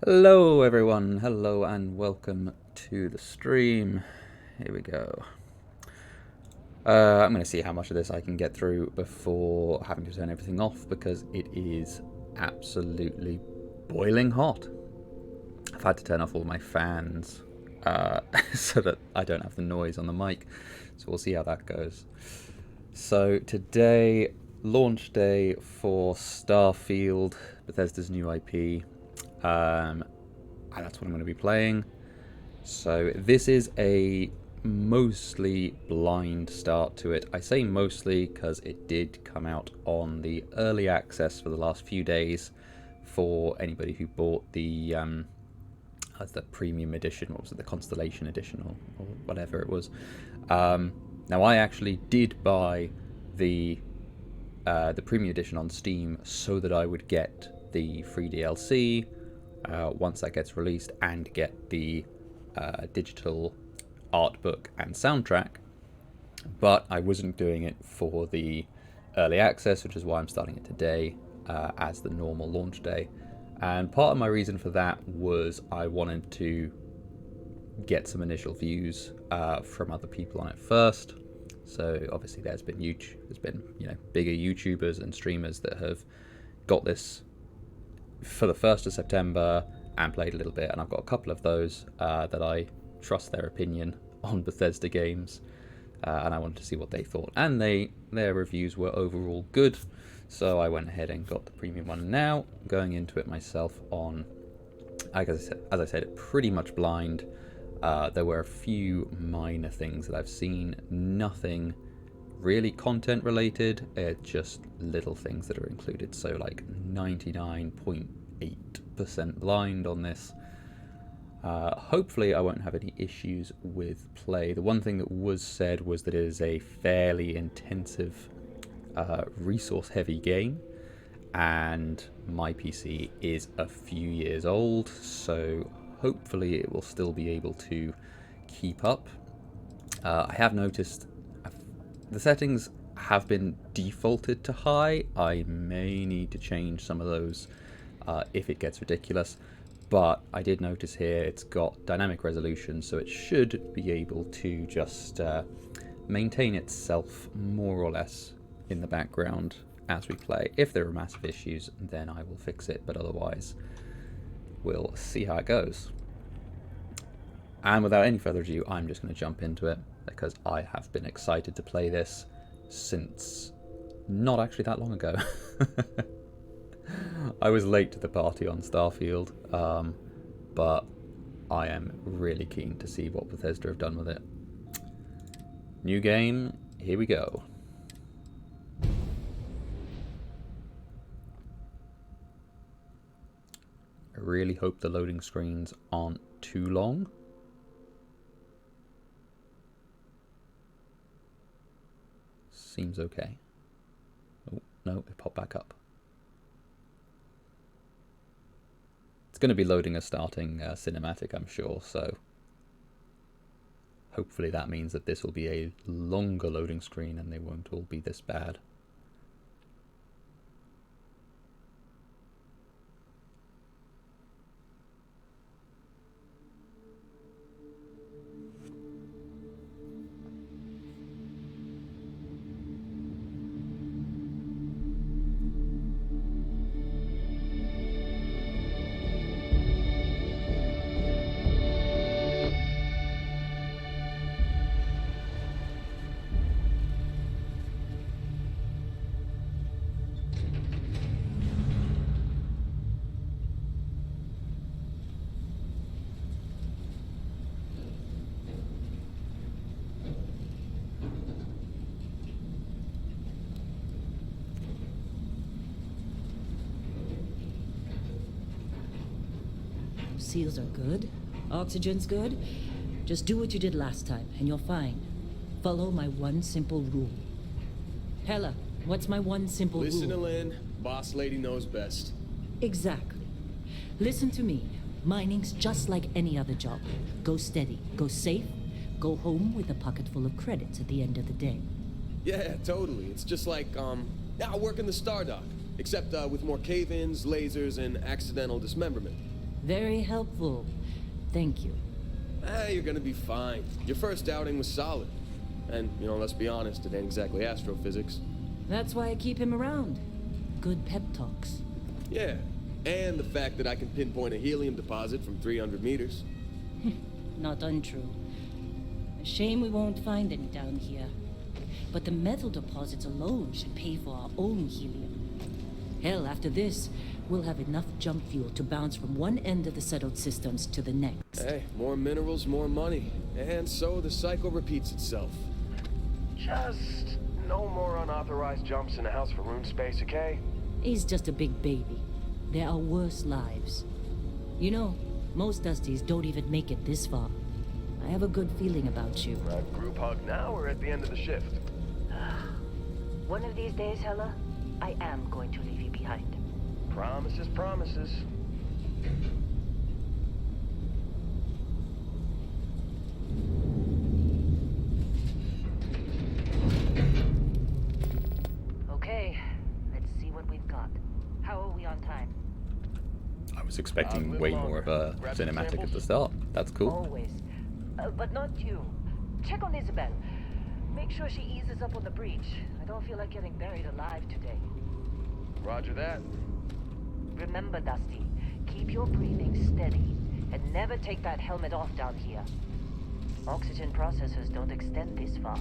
Hello everyone, hello and welcome to the stream. Here we go. I'm going to see how much of this I can get through before having to turn everything off because it is absolutely boiling hot. I've had to turn off all my fans so that I don't have the noise on the mic, so we'll see how that goes. So today, launch day for Starfield, Bethesda's new IP. And that's what I'm going to be playing. So this is a mostly blind start to it. I say mostly because it did come out on the early access for the last few days for anybody who bought the premium edition. What was it, the Constellation edition or whatever it was. Now I actually did buy the premium edition on Steam so that I would get the free DLC once that gets released and get the digital art book and soundtrack, but I wasn't doing it for the early access, which is why I'm starting it today as the normal launch day. And part of my reason for that was I wanted to get some initial views from other people on it first. So obviously there's been bigger YouTubers and streamers that have got this for the 1st of September and played a little bit, and I've got a couple of those that I trust their opinion on Bethesda games, and I wanted to see what they thought, and their reviews were overall good, so I went ahead and got the premium one. Now going into it myself on, as I said, pretty much blind. There were a few minor things that I've seen, nothing really content related, just little things that are included, so like 99.8% blind on this. Hopefully I won't have any issues with play. The one thing that was said was that it is a fairly intensive resource heavy game, and my PC is a few years old, so hopefully it will still be able to keep up. I have noticed the settings have been defaulted to high. I may need to change some of those if it gets ridiculous, but I did notice here it's got dynamic resolution, so it should be able to just maintain itself more or less in the background as we play. If there are massive issues, then I will fix it, but otherwise we'll see how it goes. And without any further ado, I'm just going to jump into it because I have been excited to play this since not actually that long ago. I was late to the party on Starfield, but I am really keen to see what Bethesda have done with it. New game, here we go. I really hope the loading screens aren't too long. Seems okay. Oh, no, it popped back up. It's going to be loading a starting cinematic, I'm sure, so hopefully that means that this will be a longer loading screen and they won't all be this bad. Seals are good. Oxygen's good. Just do what you did last time, and you're fine. Follow my one simple rule. Hella, what's my one simple rule? Listen to Lynn. Boss lady knows best. Exactly. Listen to me. Mining's just like any other job. Go steady, go safe, go home with a pocket full of credits at the end of the day. Yeah, totally. It's just like, I work in the Stardock. Except with more cave-ins, lasers, and accidental dismemberment. Very helpful. Thank you. You're gonna be fine. Your first outing was solid. And, let's be honest, it ain't exactly astrophysics. That's why I keep him around. Good pep talks. Yeah, and the fact that I can pinpoint a helium deposit from 300 meters. Not untrue. A shame we won't find any down here. But the metal deposits alone should pay for our own helium. Hell, after this, we'll have enough jump fuel to bounce from one end of the settled systems to the next. Hey, more minerals, more money. And so the cycle repeats itself. Just no more unauthorized jumps in the house for room space, okay? He's just a big baby. There are worse lives. You know, most Dusties don't even make it this far. I have a good feeling about you. A group hug now or at the end of the shift? One of these days, Hella, I am going to leave you behind. Promises, promises. Okay, let's see what we've got. How are we on time? I was expecting way more of a Grab some cinematic at samples? the start. That's cool. Always. But not you. Check on Isabel. Make sure she eases up on the breach. I don't feel like getting buried alive today. Roger that. Remember, Dusty, keep your breathing steady and never take that helmet off down here. Oxygen processors don't extend this far.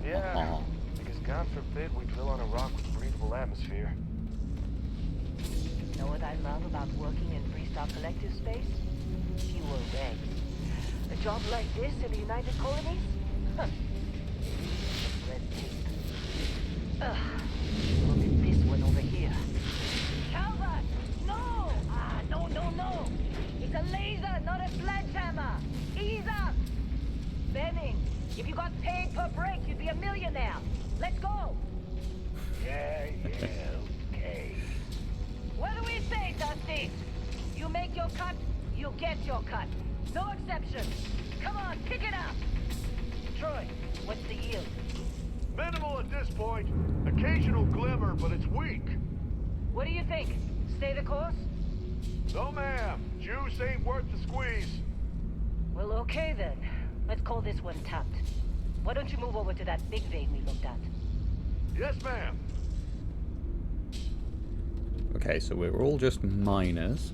Yeah, Uh-huh. because God forbid we drill on a rock with breathable atmosphere. Know what I love about working in Freestar Collective space? Fewer regs. A job like this in the United Colonies? Huh. Red tape. Ugh. Look at this one over here. Calvert! No! No! It's a laser, not a sledgehammer! Ease up! Benning, if you got paid per break, you'd be a millionaire. Let's go! Yeah, okay. What do we say, Dusty? You make your cut, you get your cut. No exceptions. Come on, pick it up. Troy, what's the yield? Minimal at this point. Occasional glimmer, but it's weak. What do you think? Stay the course? No, ma'am. Juice ain't worth the squeeze. Well, okay then. Let's call this one tapped. Why don't you move over to that big vein we looked at? Yes, ma'am. Okay, so we're all just miners.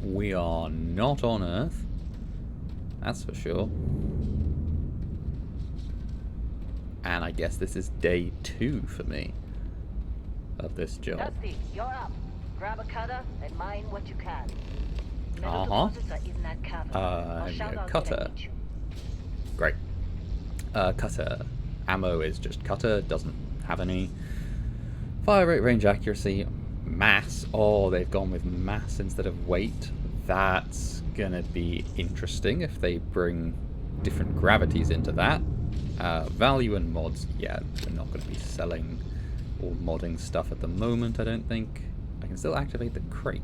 We are not on Earth. That's for sure. And I guess this is day 2 for me of this job. Dusty, you're up. Grab a cutter and mine what you can. Metal Uh-huh. deposits are in that cavern. I'll shout out cutter. when I meet you. Great. Cutter. Ammo is just cutter, doesn't have any. Fire rate, range, accuracy, mass. Oh, they've gone with mass instead of weight. That's gonna be interesting if they bring different gravities into that. Value and mods, yeah, we're not gonna be selling or modding stuff at the moment, I don't think. I can still activate the crate.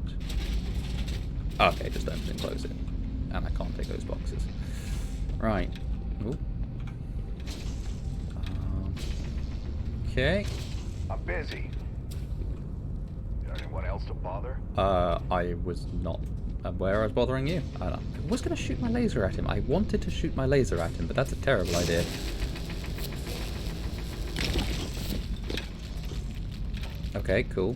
Okay, just open and close it. And I can't take those boxes. Right. Ooh. Okay. I'm busy. Anyone else to bother? I was not aware I was bothering you. I was going to shoot my laser at him. I wanted to shoot my laser at him, but that's a terrible idea. Okay, cool.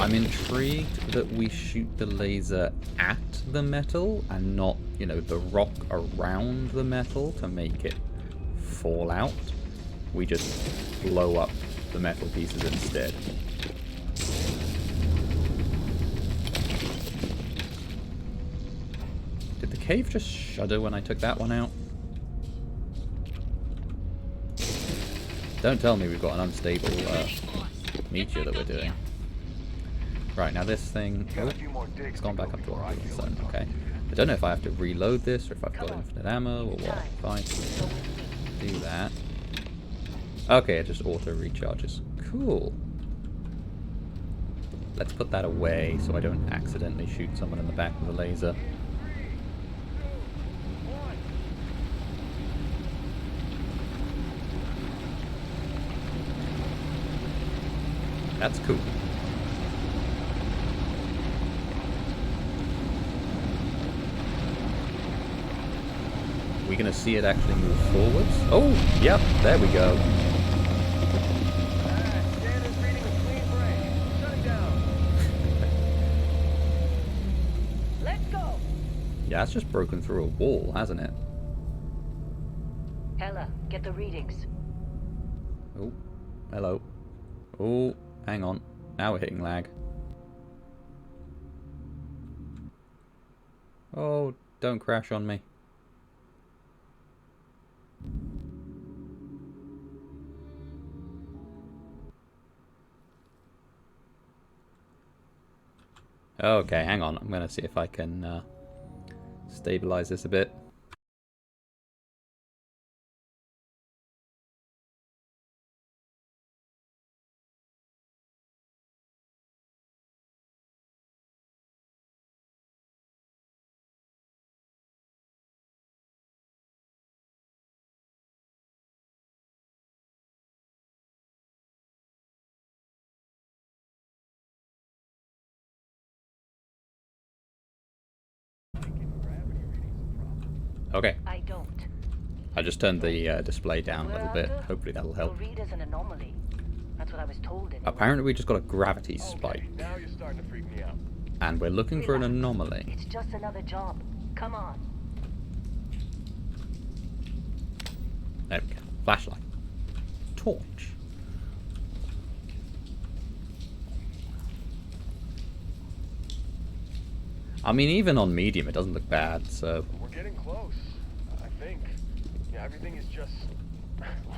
I'm intrigued that we shoot the laser at the metal and not, you know, the rock around the metal to make it fall out. We just blow up the metal pieces instead. Did the cave just shudder when I took that one out? Don't tell me we've got an unstable meteor that we're doing. Right, now this thing... Oh, it's gone back up to 100%, okay. I don't know if I have to reload this or if I've got infinite ammo or what. Fine. Do that. Okay, it just auto recharges. Cool. Let's put that away so I don't accidentally shoot someone in the back with a laser. That's cool. we going to see it actually move forwards? Oh, yep, there we go. Standard reading a clean break. Shutting down. Let's go! Yeah, it's just broken through a wall, hasn't it? Hella, get the readings. Oh, hello. Oh, hang on. Now we're hitting lag. Oh, don't crash on me. Okay, hang on. I'm going to see if I can stabilize this a bit. Okay. I don't. I just turned the display down a little bit. After, Hopefully that'll you'll help. read as an anomaly. That's what I was told anyway. Apparently we just got a gravity spike. Okay, now you're starting to freak me out. And we're looking for an Relax. anomaly. It's just another job. Come on. There we go. Flashlight. Torch. I mean, even on medium it doesn't look bad, so... We're getting close, I think. Yeah, everything is just...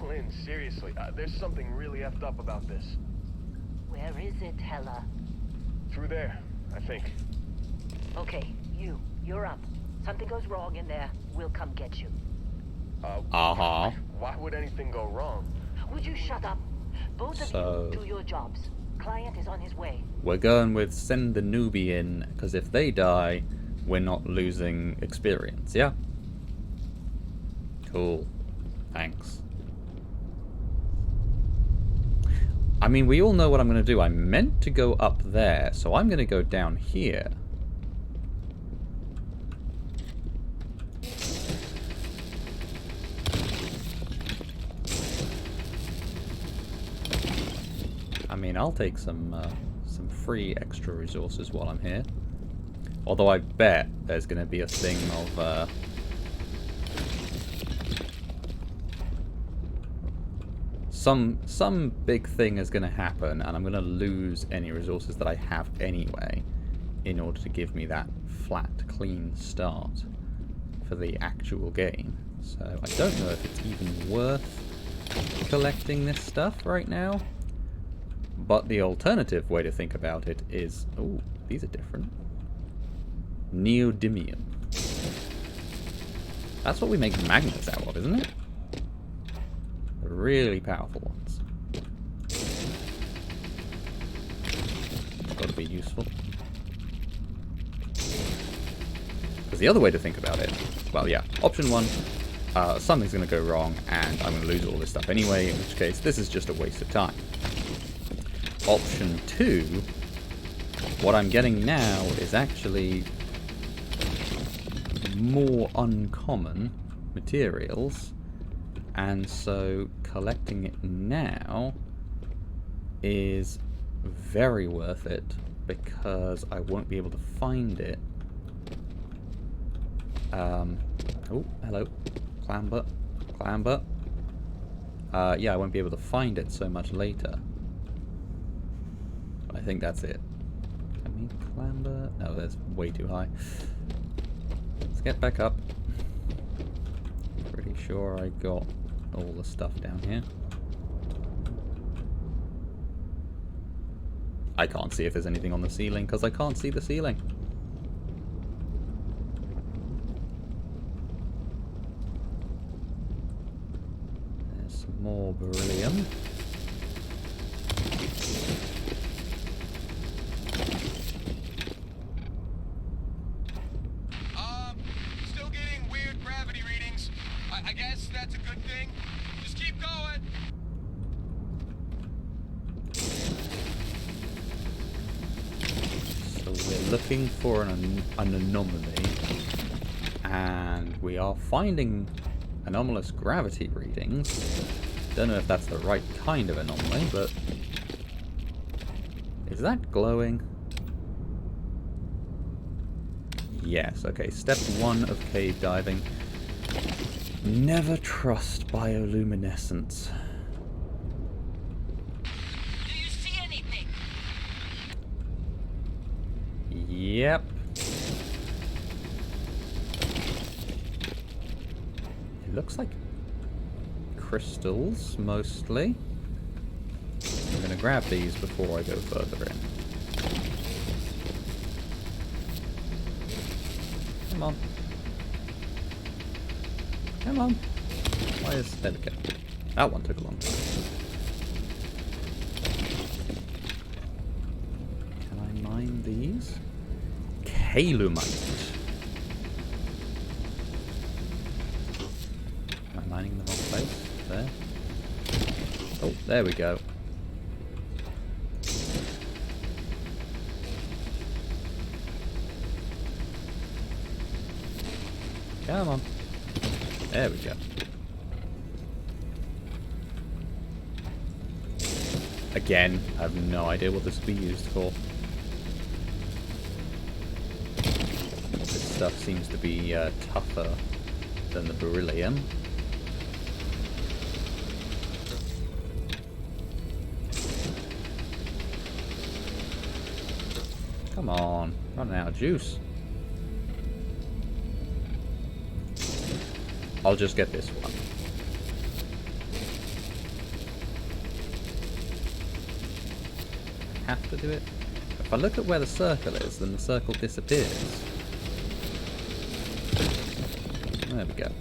Lynn, seriously, there's something really effed up about this. Where is it, Hella? Through there, I think. Okay, you're up. Something goes wrong in there, we'll come get you. Uh-huh. Why would anything go wrong? Would you shut up? Both of So- you do your jobs. Client is on his way. We're going with send the newbie in, because if they die, we're not losing experience, yeah? Cool. Thanks. I mean, we all know what I'm going to do. I meant to go up there, so I'm going to go down here. I mean, I'll take some free extra resources while I'm here. Although I bet there's going to be a thing of... Some big thing is going to happen, and I'm going to lose any resources that I have anyway in order to give me that flat, clean start for the actual game. So I don't know if it's even worth collecting this stuff right now. But the alternative way to think about it is... Oh, these are different. Neodymium. That's what we make magnets out of, isn't it? The really powerful ones. Got to be useful. Because the other way to think about it... Well, yeah. Option one. Something's going to go wrong, and I'm going to lose all this stuff anyway, in which case this is just a waste of time. Option 2, what I'm getting now is actually more uncommon materials, and so collecting it now is very worth it because I won't be able to find it. Oh, hello. Clamber. Clamber. Yeah, I won't be able to find it so much later. I think that's it. Can we clamber? No, that's way too high. Let's get back up. Pretty sure I got all the stuff down here. I can't see if there's anything on the ceiling because I can't see the ceiling. There's some more beryllium. Still getting weird gravity readings. I guess that's a good thing. Just keep going. So we're looking for an anomaly, And we are finding anomalous gravity readings. Don't know if that's the right kind of anomaly, but... Is that glowing? Yes, okay. Step 1 of cave diving. Never trust bioluminescence. Do you see anything? Yep. It looks like crystals, mostly. I'm going to grab these before I go further in. Come on. Come on. Why is... There we go. That one took a long time. Can I mine these? Calumite. Am I mining in the wrong place? There. Oh, there we go. Come on. There we go. Again, I have no idea what this will be used for. This stuff seems to be tougher than the beryllium. Come on, running out of juice. I'll just get this one. I have to do it. If I look at where the circle is, then the circle disappears. There we go.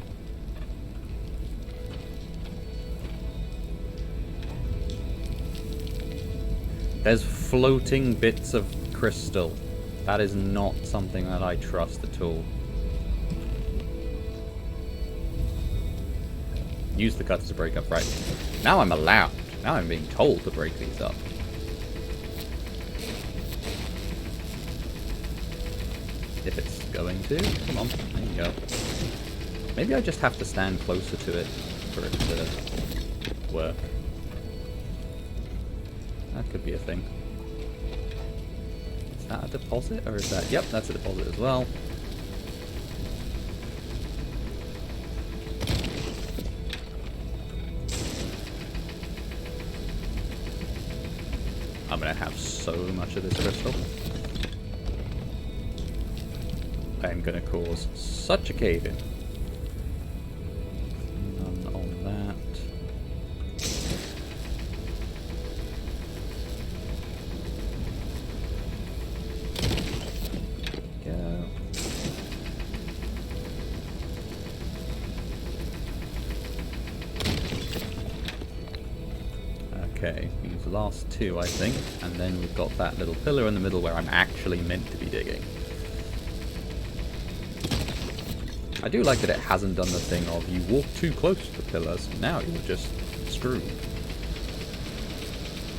There's floating bits of crystal. That is not something that I trust at all. Use the cutters to break up, right. Now I'm allowed. Now I'm being told to break these up. If it's going to. Come on. There you go. Maybe I just have to stand closer to it for it to work. That could be a thing. Is that a deposit? Or is that... Yep, that's a deposit as well. I'm gonna have so much of this crystal. I am gonna cause such a cave-in. None on that. Go. Okay, these last two, I think, and then we've got that little pillar in the middle where I'm actually meant to be digging. I do like that it hasn't done the thing of you walk too close to the pillars, now you're just screwed.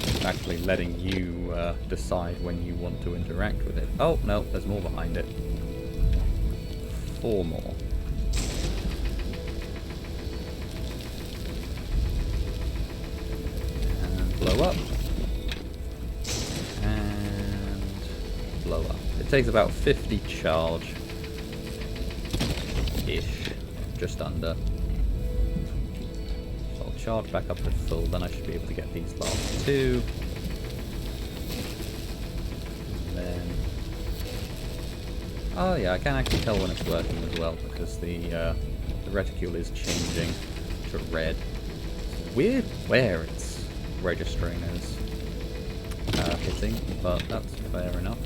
It's actually letting you decide when you want to interact with it. Oh, no, there's more behind it. 4 more. Blow up. And blow up. It takes about 50 charge. Ish. Just under. So I'll charge back up to full, then I should be able to get these last 2. And then... Oh yeah, I can actually tell when it's working as well, because the reticule is changing to red. Weird where it's registering as hitting, but that's fair enough.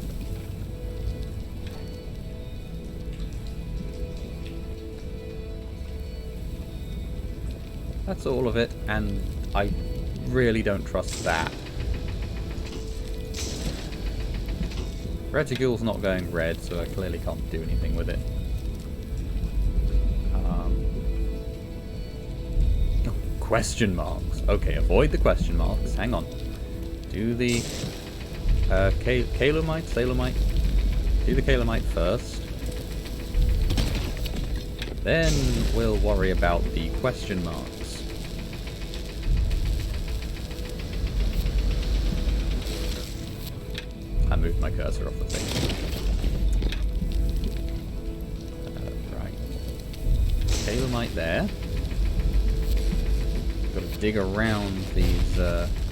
That's all of it, and I really don't trust that. Reticule's not going red, so I clearly can't do anything with it. Question marks. Okay, avoid the question marks. Hang on. Do the Calumite, Salamite. Do the Calumite first. Then we'll worry about the question marks. I moved my cursor off the thing. Right. Calamite there. Got to dig around these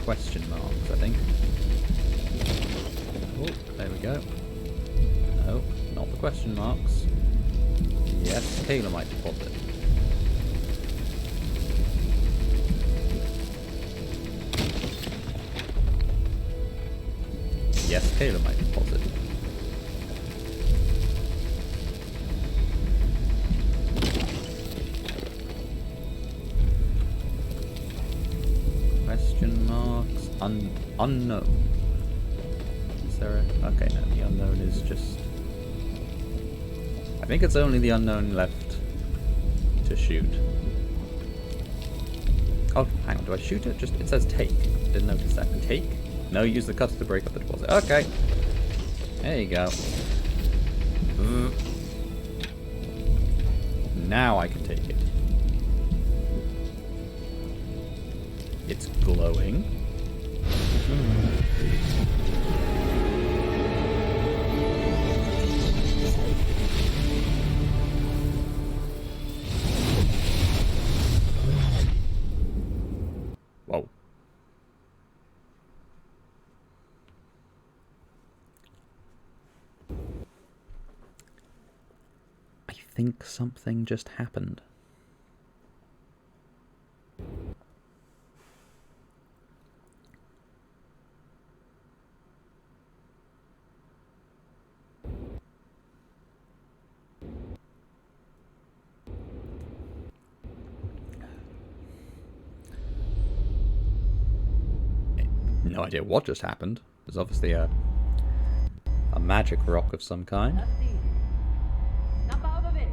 question marks, I think. Oh, there we go. No, not the question marks. Yes, Calamite deposit. Yes, Calamite deposit. Question marks. Unknown. Is there a... Okay, no, the unknown is just... I think it's only the unknown left to shoot. Oh, hang on, do I shoot it? Just, it says take. Didn't notice that. Take? No, use the cutter to break up the deposit. Okay. There you go. Now I can take it. It's glowing. Whoa. I think something just happened. No idea what just happened. There's obviously a magic rock of some kind. Snap out of it.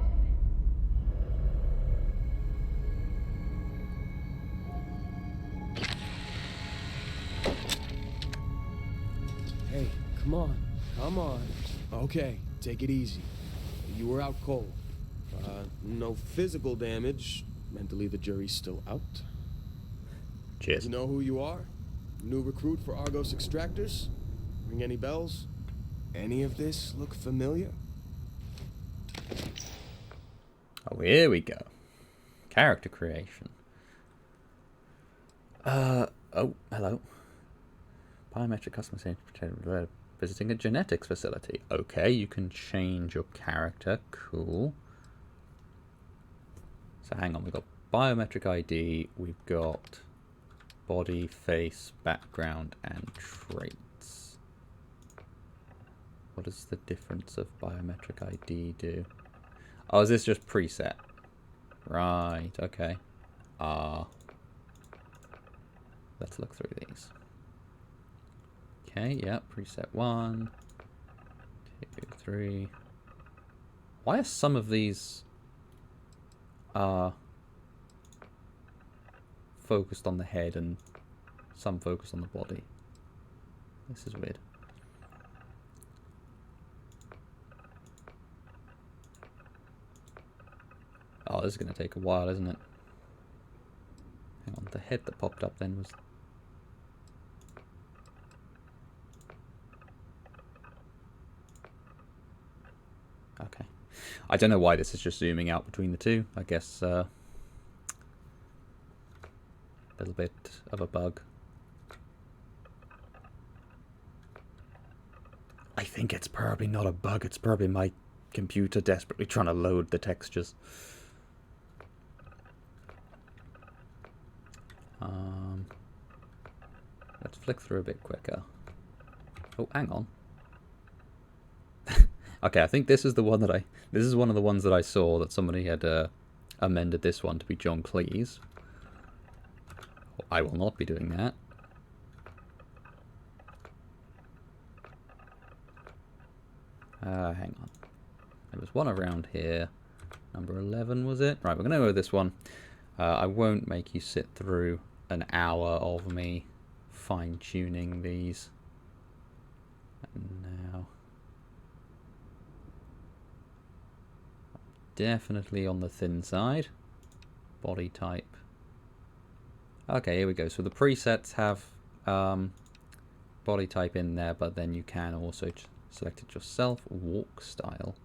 Hey, come on. Come on. Okay, take it easy. You were out cold. No physical damage. Mentally, the jury's still out. Cheers. You know who you are? New recruit for Argos Extractors? Ring any bells? Any of this look familiar? Oh, here we go. Character creation. Oh, hello. Biometric customer visiting a genetics facility. Okay, you can change your character. Cool. So hang on, we've got biometric ID, we've got body, face, background, and traits. What does the difference of biometric ID do? Oh, is this just preset? Right, okay. Let's look through these. Okay, yeah, preset 1, 2, 3. Why are some of these focused on the head and some focused on the body? This is weird. Oh, this is going to take a while, isn't it? Hang on, the head that popped up then was... Okay. I don't know why this is just zooming out between the two. I guess a little bit of a bug. I think it's probably not a bug. It's probably my computer desperately trying to load the textures. Let's flick through a bit quicker. Oh, hang on. Okay, I think this is the one that this is one of the ones that I saw that somebody had amended this one to be John Cleese. I will not be doing that. Hang on. There was one around here. Number 11, was it? Right, we're going to go with this one. I won't make you sit through an hour of me fine-tuning these. And now... definitely on the thin side. Body type. Okay, here we go. So the presets have body type in there, but then you can also select it yourself. Walk style.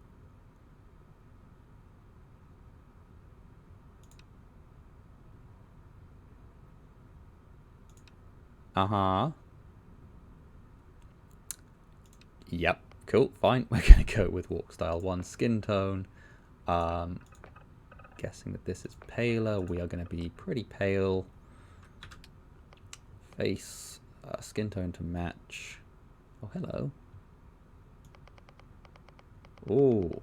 Uh-huh. Yep, cool, fine. We're going to go with walk style 1. Skin tone. Guessing that this is paler. We are going to be pretty pale. Face. Skin tone to match. Oh, hello. Ooh.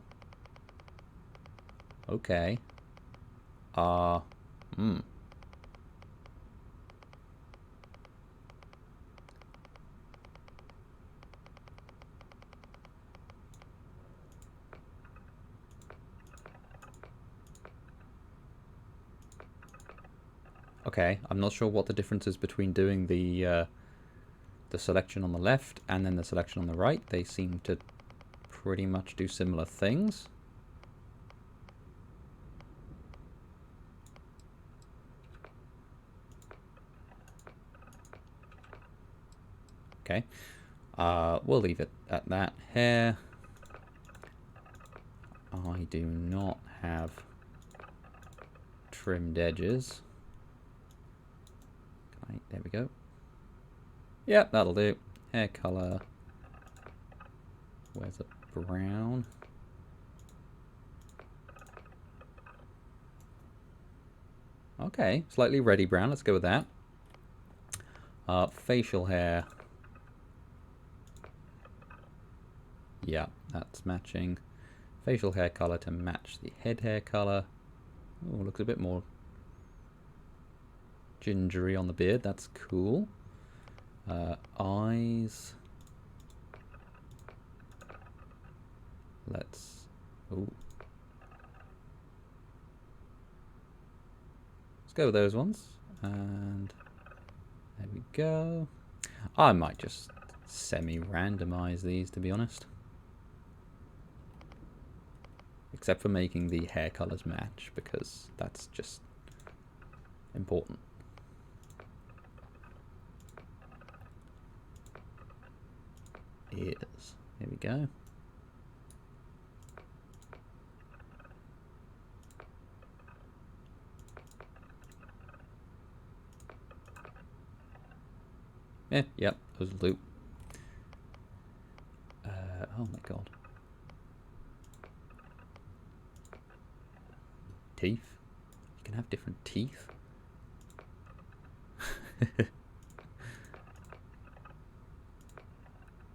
Okay. Okay, I'm not sure what the difference is between doing the selection on the left and then the selection on the right. They seem to pretty much do similar things. Okay, we'll leave it at that. Hair. I do not have trimmed edges. Right, there we go. Yep, that'll do. Hair color. Where's the brown? Okay, slightly reddy brown. Let's go with that. Facial hair. Yeah, that's matching. Facial hair color to match the head hair color. Oh, looks a bit more gingery on the beard. That's cool. Eyes. Let's. Ooh. Let's go with those ones. And there we go. I might just semi-randomize these, to be honest. Except for making the hair colors match, because that's just important. Ears. Here we go. Yeah, yep, those will do. Oh my god. Teeth? You can have different teeth?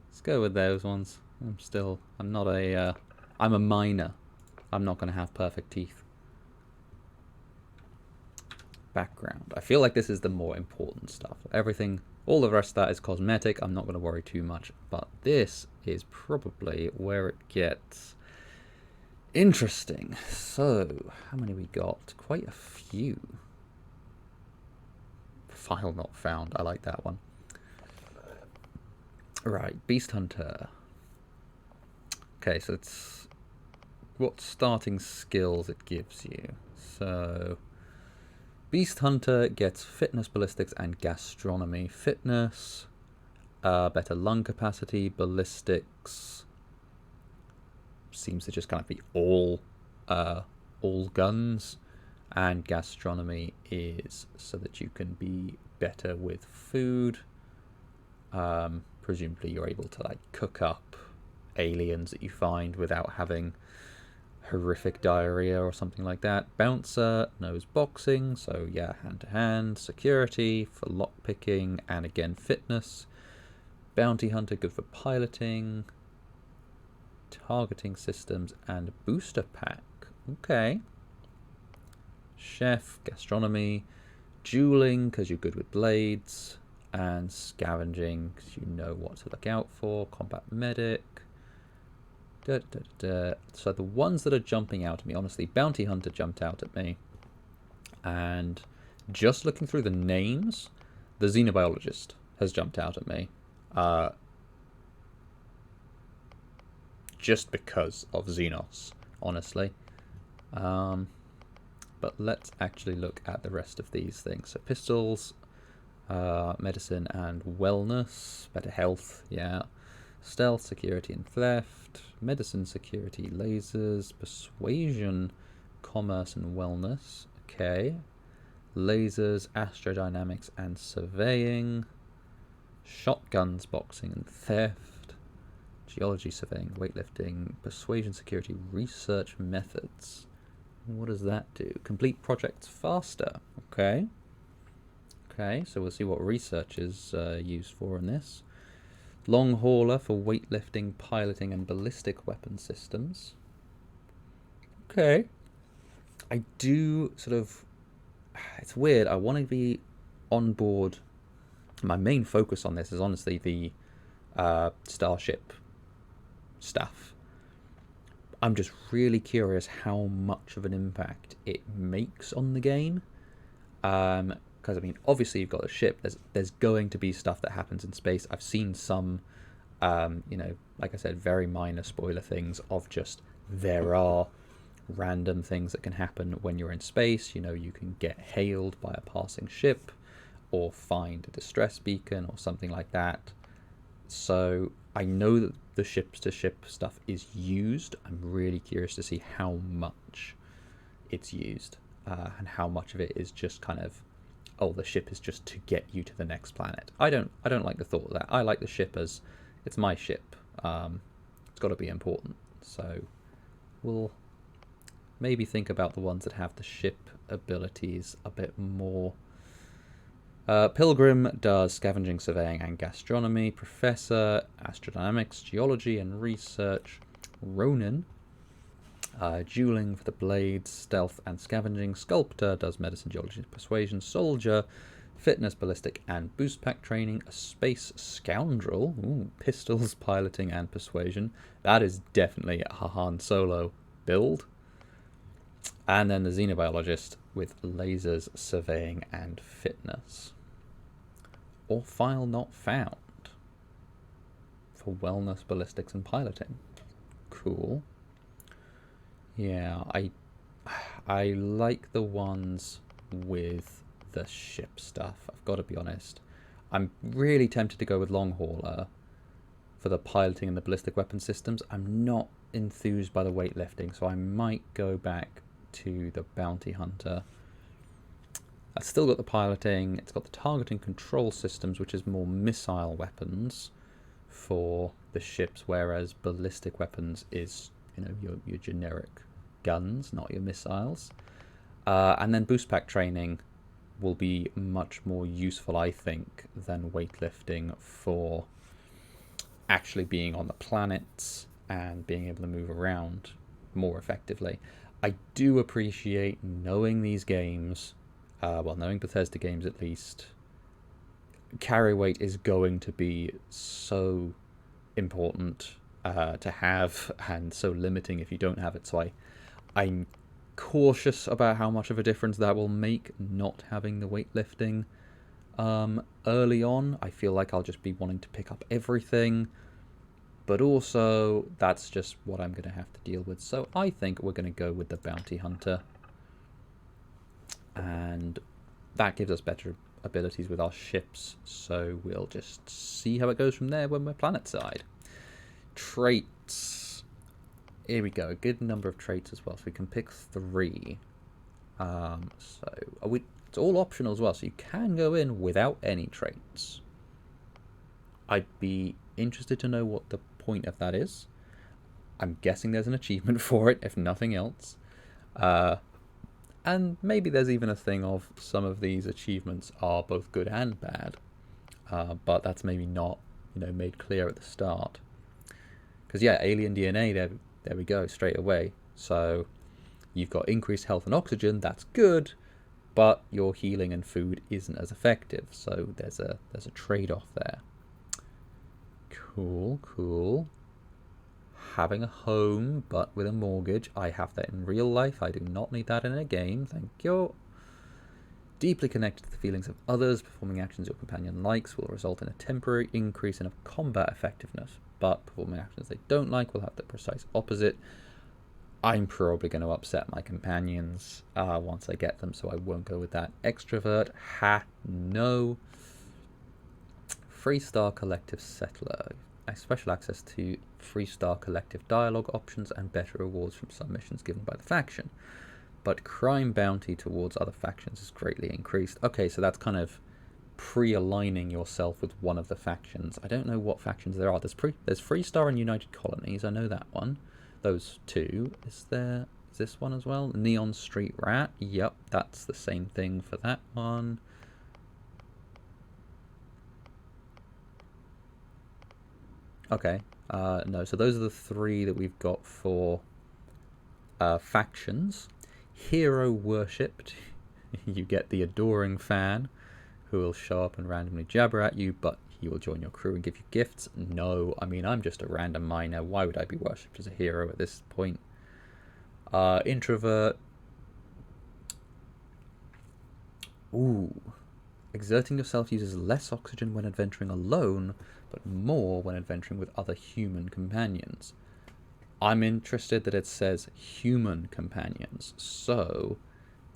Let's go with those ones. I'm not a, I'm a minor. I'm not going to have perfect teeth. Background. I feel like this is the more important stuff. Everything, all the rest of that is cosmetic. I'm not going to worry too much. But this is probably where it gets interesting. So, how many we got? Quite a few. File not found. I like that one. Right, Beast Hunter. Okay, so it's what starting skills it gives you. So, Beast Hunter gets fitness, ballistics, and gastronomy. Fitness, better lung capacity, ballistics. Seems to just kind of be all guns, and gastronomy is so that you can be better with food. Presumably you're able to like cook up aliens that you find without having horrific diarrhea or something like that. Bouncer knows boxing, so yeah, hand to hand. Security for lockpicking, and again fitness. Bounty hunter, good for piloting. Targeting systems and booster pack. Okay. Chef, gastronomy, dueling because you're good with blades, and scavenging because you know what to look out for. Combat medic. So the ones that are jumping out at me, honestly, bounty hunter jumped out at me, and just looking through the names, the xenobiologist has jumped out at me. Just because of Xenos, honestly. But let's actually look at the rest of these things. So pistols, medicine and wellness, better health, yeah. Stealth, security and theft, medicine, security, lasers, persuasion, commerce and wellness, okay. Lasers, astrodynamics and surveying, shotguns, boxing and theft, geology, surveying, weightlifting, persuasion, security, research methods. What does that do? Complete projects faster. Okay. Okay, so we'll see what research is used for in this. Long hauler for weightlifting, piloting, and ballistic weapon systems. Okay. I do sort of... It's weird. I want to be on board. My main focus on this is honestly the Starship stuff. I'm just really curious how much of an impact it makes on the game. Because, I mean, obviously you've got a ship. There's going to be stuff that happens in space. I've seen some, you know, like I said, very minor spoiler things of just there are random things that can happen when you're in space. You know, you can get hailed by a passing ship or find a distress beacon or something like that. So I know that the ship-to-ship stuff is used. I'm really curious to see how much it's used and how much of it is just kind of, oh, the ship is just to get you to the next planet. I don't like the thought of that. I like the ship as it's my ship. It's got to be important. So we'll maybe think about the ones that have the ship abilities a bit more. Pilgrim does scavenging, surveying, and gastronomy. Professor, astrodynamics, geology, and research. Ronin, dueling for the blades, stealth, and scavenging. Sculptor does medicine, geology, and persuasion. Soldier, fitness, ballistic, and boost pack training. A space scoundrel, ooh, pistols, piloting, and persuasion. That is definitely a Han Solo build. And then the xenobiologist with lasers, surveying, and fitness. Or file not found for wellness, ballistics, and piloting. Cool. Yeah, I like the ones with the ship stuff. I've got to be honest. I'm really tempted to go with long hauler for the piloting and the ballistic weapon systems. I'm not enthused by the weightlifting, so I might go back to the bounty hunter. It's still got the piloting, it's got the targeting control systems, which is more missile weapons for the ships, whereas ballistic weapons is, you know, your generic guns, not your missiles. And then boost pack training will be much more useful, I think, than weightlifting for actually being on the planets and being able to move around more effectively. I do appreciate knowing these games. Well, knowing Bethesda games at least, carry weight is going to be so important to have and so limiting if you don't have it. So I'm cautious about how much of a difference that will make not having the weightlifting early on. I feel like I'll just be wanting to pick up everything, but also that's just what I'm going to have to deal with. So I think we're going to go with the bounty hunter. And that gives us better abilities with our ships, so we'll just see how it goes from there when we're planet side. Traits. Here we go, a good number of traits as well, so we can pick 3. It's all optional as well, so you can go in without any traits. I'd be interested to know what the point of that is. I'm guessing there's an achievement for it, if nothing else. And maybe there's even a thing of some of these achievements are both good and bad, but that's maybe not, you know, made clear at the start. Because yeah, alien DNA, there we go, straight away. So you've got increased health and oxygen, that's good, but your healing and food isn't as effective. So there's a trade-off there. Cool. Having a home, but with a mortgage. I have that in real life. I do not need that in a game. Thank you. Deeply connected to the feelings of others. Performing actions your companion likes will result in a temporary increase in a combat effectiveness, but performing actions they don't like will have the precise opposite. I'm probably going to upset my companions once I get them, so I won't go with that. Extrovert, no. Freestar Collective Settler. Special access to Freestar Collective dialogue options and better rewards from submissions given by the faction. But crime bounty towards other factions is greatly increased. Okay, so that's kind of pre-aligning yourself with one of the factions. I don't know what factions there are. There's Freestar and United Colonies. I know that one. Those two. Is this one as well? Neon Street Rat. Yep, that's the same thing for that one. Okay. No, so those are the three that we've got for factions. Hero Worshipped. You get the adoring fan, who will show up and randomly jabber at you, but he will join your crew and give you gifts. No, I mean, I'm just a random miner. Why would I be worshipped as a hero at this point? Introvert. Ooh. Exerting yourself uses less oxygen when adventuring alone, but more when adventuring with other human companions. I'm interested that it says human companions. So,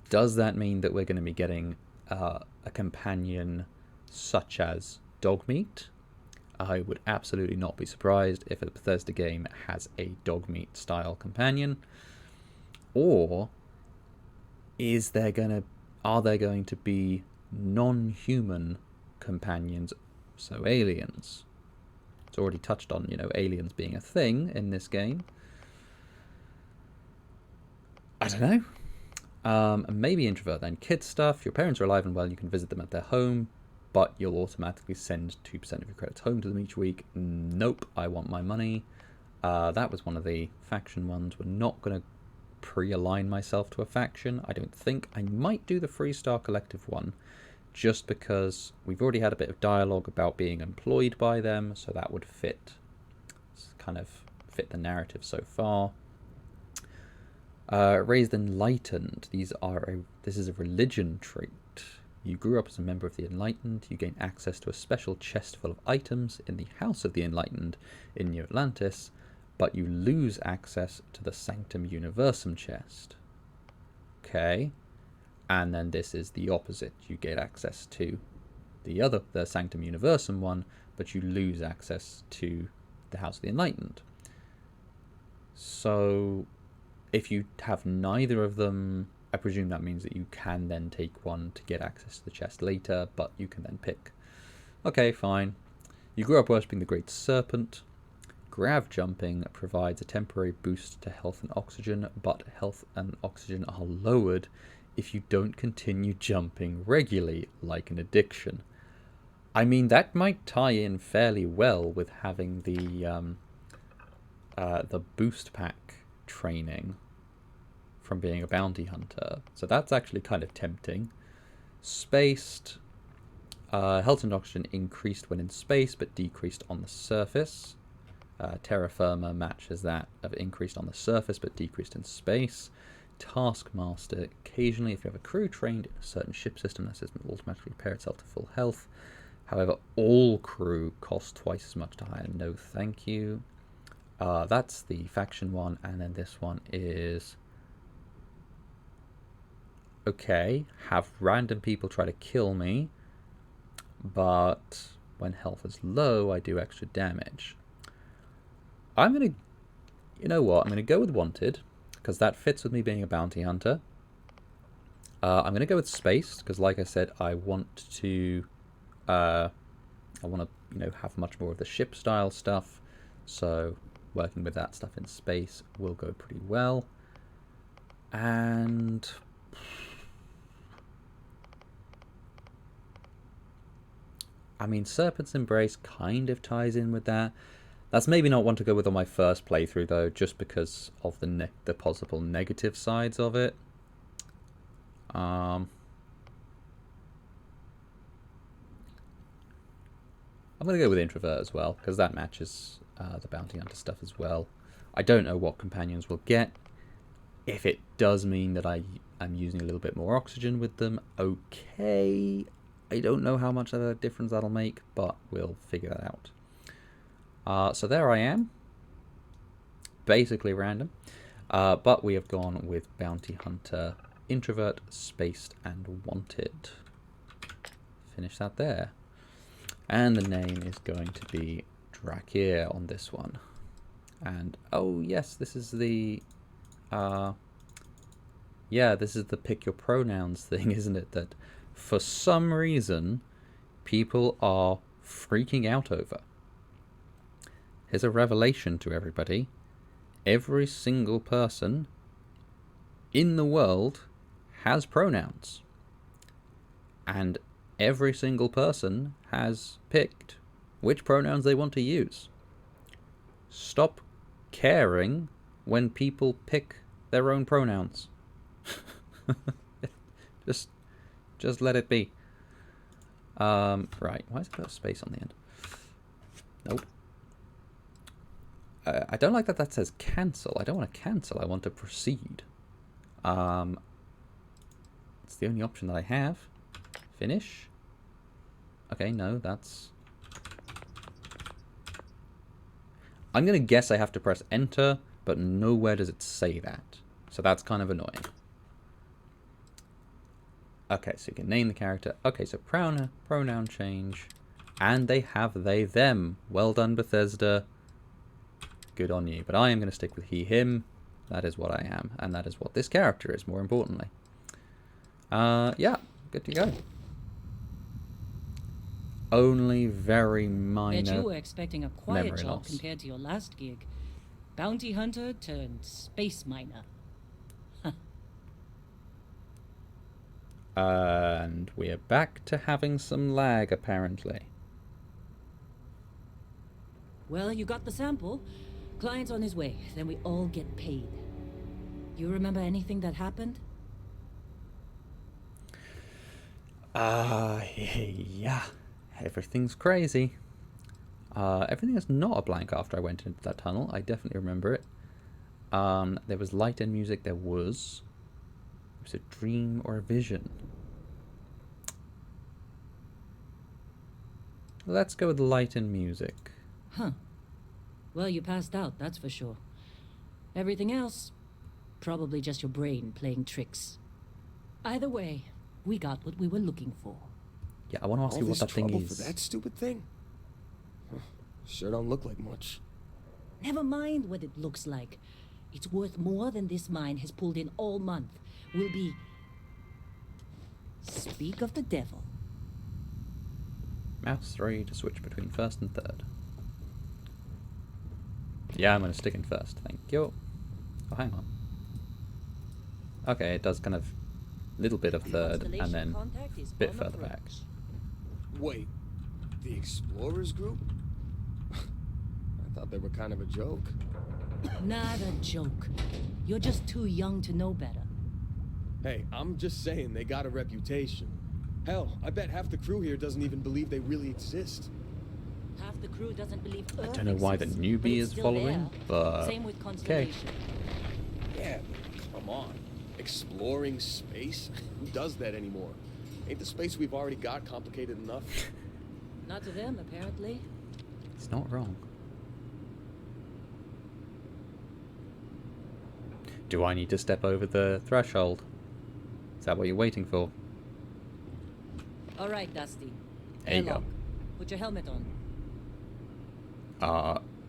does that mean that we're going to be getting a companion such as Dogmeat? I would absolutely not be surprised if a Bethesda game has a Dogmeat style companion. Or are there going to be non-human companions, so aliens? It's already touched on, aliens being a thing in this game. I don't know. Maybe introvert then. Kid stuff. Your parents are alive and well. You can visit them at their home, but you'll automatically send 2% of your credits home to them each week. Nope, I want my money. That was one of the faction ones. We're not going to pre-align myself to a faction. I don't think. I might do the Freestar Collective one, just because we've already had a bit of dialogue about being employed by them, so that would kind of fit the narrative so far. Raised Enlightened. This is a religion trait. You grew up as a member of the Enlightened. You gain access to a special chest full of items in the House of the Enlightened in New Atlantis, but you lose access to the Sanctum Universum chest. Okay. And then this is the opposite. You get access to the Sanctum Universum one, but you lose access to the House of the Enlightened. So, if you have neither of them, I presume that means that you can then take one to get access to the chest later, but you can then pick. Okay, fine. You grew up worshipping the Great Serpent. Grav jumping provides a temporary boost to health and oxygen, but health and oxygen are lowered if you don't continue jumping regularly, like an addiction. I mean, that might tie in fairly well with having the boost pack training from being a bounty hunter. So that's actually kind of tempting. Spaced. Health and oxygen increased when in space, but decreased on the surface. Terra Firma matches that of increased on the surface, but decreased in space. Taskmaster. Occasionally, if you have a crew trained in a certain ship system, that system will automatically repair itself to full health. However, all crew cost twice as much to hire. No, thank you. That's the faction one, and then this one is... Okay, have random people try to kill me, but when health is low, I do extra damage. I'm going to... You know what? I'm going to go with Wanted, because that fits with me being a bounty hunter. I'm going to go with Spaced, because like I said, I want to... have much more of the ship style stuff, so working with that stuff in space will go pretty well. And I mean, Serpent's Embrace kind of ties in with that. That's maybe not one to go with on my first playthrough though, just because of the possible negative sides of it. I'm going to go with Introvert as well, because that matches the Bounty Hunter stuff as well. I don't know what companions we'll get. If it does mean that I'm using a little bit more oxygen with them, okay. I don't know how much of a difference that'll make, but we'll figure that out. So there I am. Basically random. But we have gone with Bounty Hunter, Introvert, Spaced, and Wanted. Finish that there. And the name is going to be Drakir on this one. And, oh yes, this is the... yeah, this is the pick your pronouns thing, isn't it? That for some reason, people are freaking out over. Here's a revelation to everybody. Every single person in the world has pronouns. And every single person has picked which pronouns they want to use. Stop caring when people pick their own pronouns. just let it be. Right, why is there a space on the end? Nope. I don't like that says cancel. I don't want to cancel, I want to proceed. It's the only option that I have. Finish. Okay, no, that's... I'm going to guess I have to press enter, but nowhere does it say that. So that's kind of annoying. Okay, so you can name the character. Okay, so pronoun change. And they have they, them. Well done, Bethesda. Good on you. But I am going to stick with he, him. That is what I am. And that is what this character is, more importantly. Yeah, good to go. Only very minor Bet you were expecting a quiet memory job loss. compared to your last gig. Bounty hunter turned space miner. And we're back to having some lag, apparently. Well, you got the sample. Client's on his way. Then we all get paid. You remember anything that happened? Yeah. Everything's crazy. Everything is not a blank after I went into that tunnel. I definitely remember it. There was light and music. There was a dream or a vision. Let's go with light and music. Huh. Well, you passed out, that's for sure. Everything else, probably just your brain playing tricks. Either way, we got what we were looking for. Yeah, I want to ask you what that thing trouble is. for that stupid thing? Huh, sure don't look like much. Never mind what it looks like. It's worth more than this mine has pulled in all month. We'll be... Speak of the devil. Mouse 3 to switch between first and third. Yeah, I'm going to stick in first. Thank you. Oh, hang on. Okay, it does kind of little bit of third and then a bit further back. Wait, the Explorers group? I thought they were kind of a joke. Not a joke. You're just too young to know better. Hey, I'm just saying they got a reputation. Hell, I bet half the crew here doesn't even believe they really exist. Half the crew doesn't believe I Earth don't know why the exists, but newbie it's is still following, there. but Same with okay. Constellation. Yeah, but come on. Exploring space? Who does that anymore? Ain't the space we've already got complicated enough? Not to them, apparently. It's not wrong. Do I need to step over the threshold? Is that what you're waiting for? All right, Dusty. There you go. Airlock. Put your helmet on.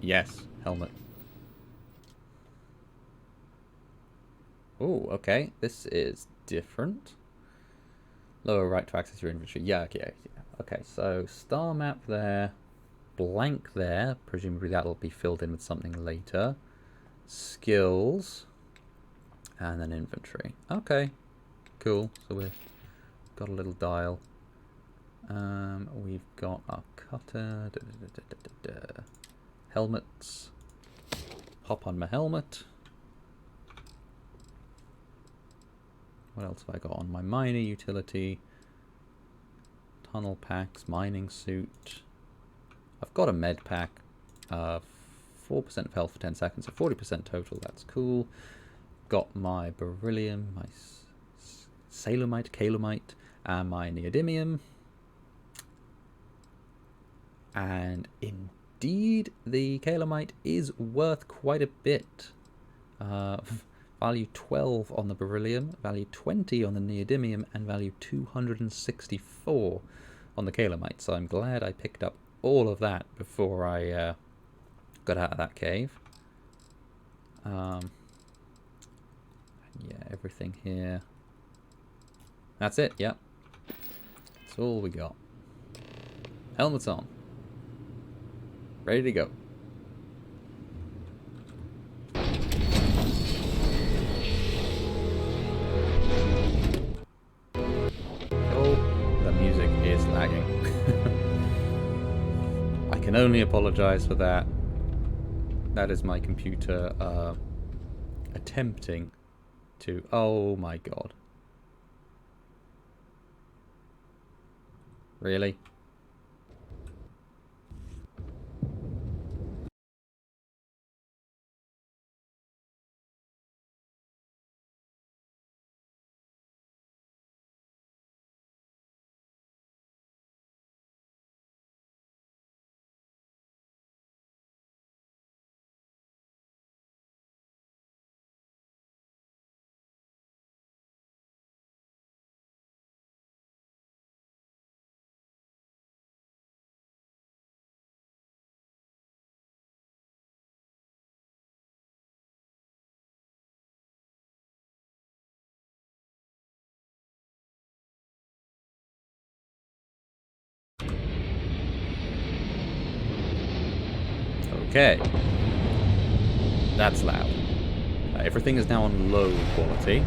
Yes, helmet. Oh, okay. This is different. Lower right to access your inventory. Yeah, okay. Okay, so star map there. Blank there. Presumably that'll be filled in with something later. Skills. And then inventory. Okay. Cool. So we've got a little dial. We've got our cutter. Helmets. Hop on my helmet. What else have I got on my miner utility? Tunnel packs, mining suit. I've got a med pack. 4% of health for 10 seconds, so 40% total. That's cool. Got my beryllium, my sailomite, calomite, and my neodymium. And indeed, the calomite is worth quite a bit. Value 12 on the beryllium, value 20 on the neodymium, and value 264 on the calamite. So I'm glad I picked up all of that before I got out of that cave. Yeah, everything here. That's it, yep. That's all we got. Helmets on. Ready to go. Oh, the music is lagging. I can only apologize for that. That is my computer attempting to... Oh my god. Really? Okay. That's loud. Everything is now on low quality.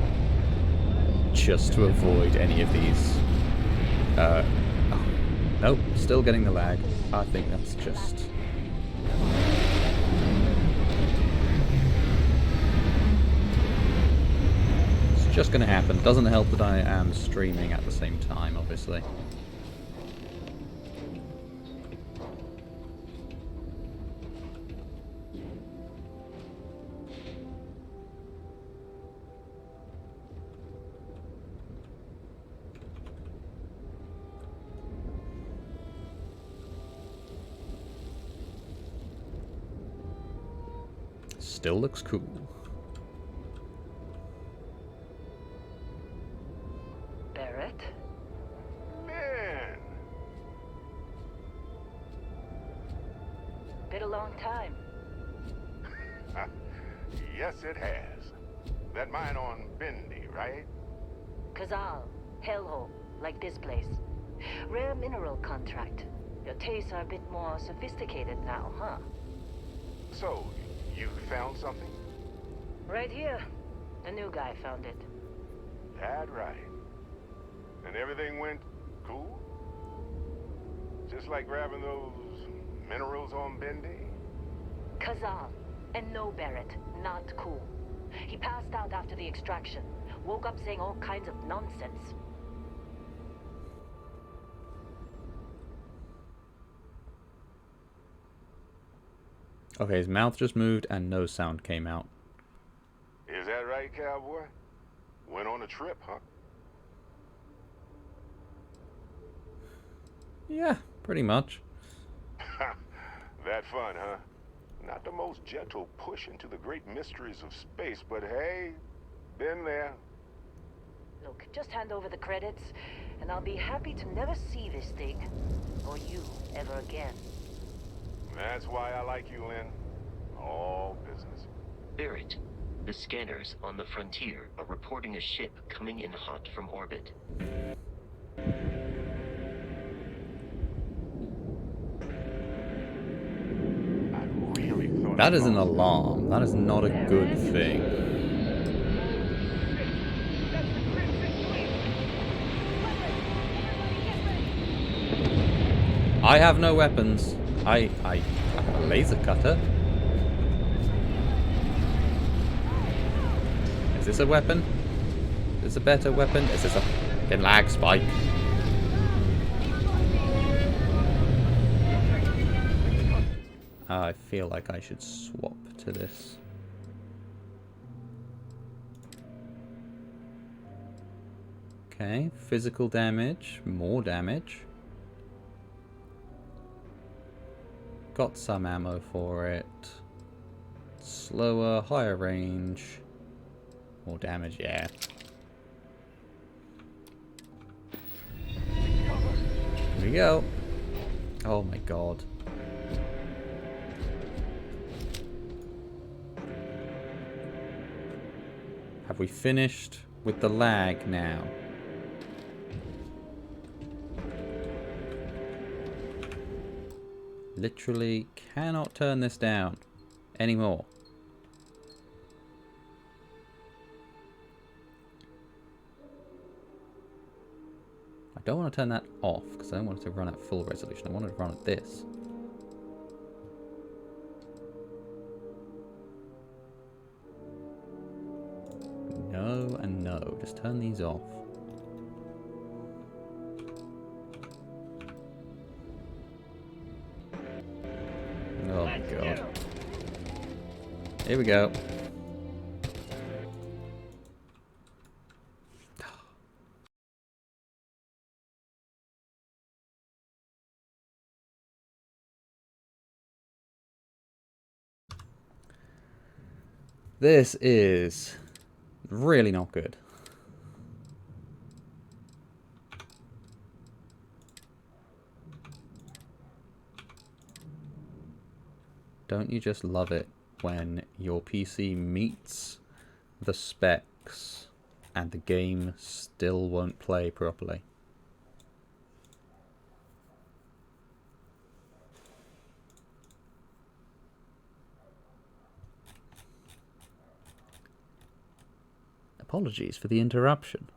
Just to avoid any of these... oh, nope, still getting the lag. I think that's just... It's just gonna happen. Doesn't help that I am streaming at the same time, obviously. Still looks cool. Barrett? Man! Been a long time. Yes, it has. That mine on Bendy, right? Kazal, hellhole, like this place. Rare mineral contract. Your tastes are a bit more sophisticated now, huh? So, you found something? Right here. The new guy found it. That right. And everything went cool? Just like grabbing those minerals on Bendy? Kazal. And no, Barrett. Not cool. He passed out after the extraction. Woke up saying all kinds of nonsense. Okay, his mouth just moved and no sound came out. Is that right, cowboy? Went on a trip, huh? Yeah, pretty much. That fun, huh? Not the most gentle push into the great mysteries of space, but hey, been there. Look, just hand over the credits, and I'll be happy to never see this thing, or you, ever again. That's why I like you, Lynn. All business. Barrett, the scanners on the frontier are reporting a ship coming in hot from orbit. I really thought That I is an lost it. alarm. That is not a good thing. I have no weapons. I have a laser cutter. Is this a weapon? Is this a better weapon? Is this a fucking lag spike? I feel like I should swap to this. Okay, physical damage, more damage. Got some ammo for it. slower, higher range, more damage, yeah. Here we go. Oh my god. Have we finished with the lag now? Literally cannot turn this down anymore. I don't want to turn that off because I don't want it to run at full resolution. I want it to run at this. No and no. Just turn these off. Oh my god. Here we go. This is really not good. Don't you just love it when your PC meets the specs and the game still won't play properly? Apologies for the interruption.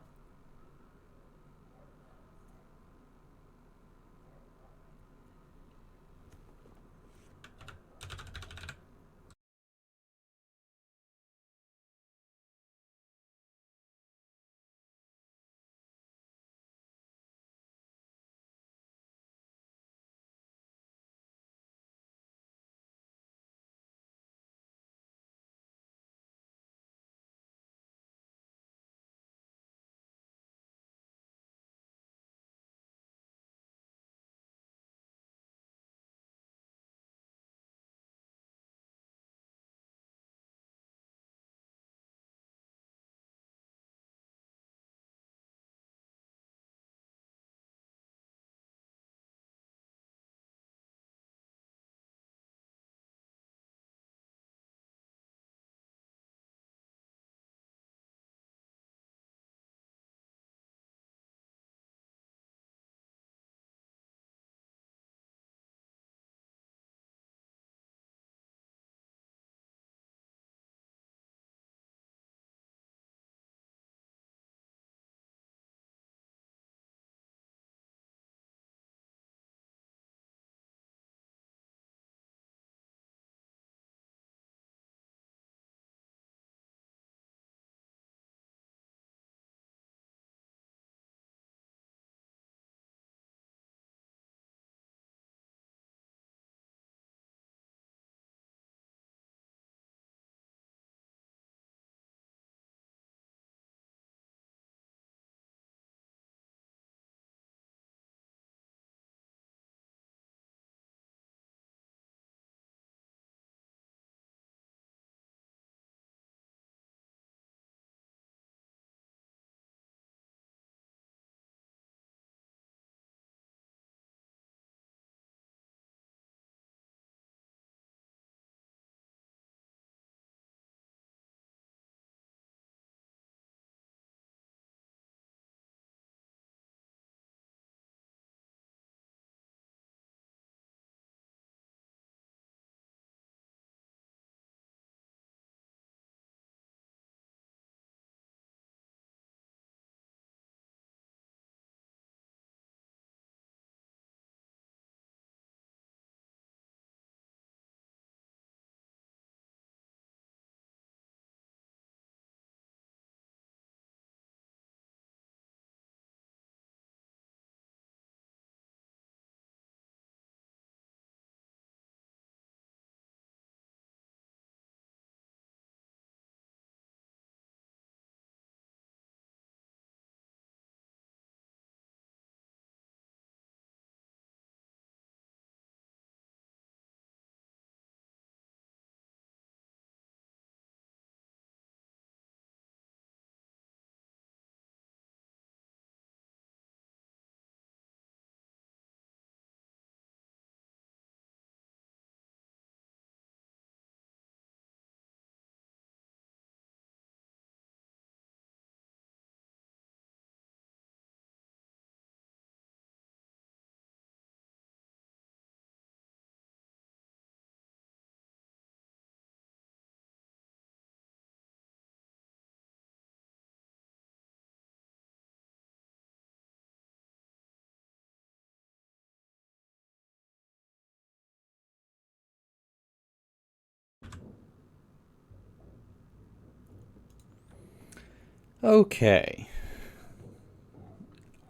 Okay.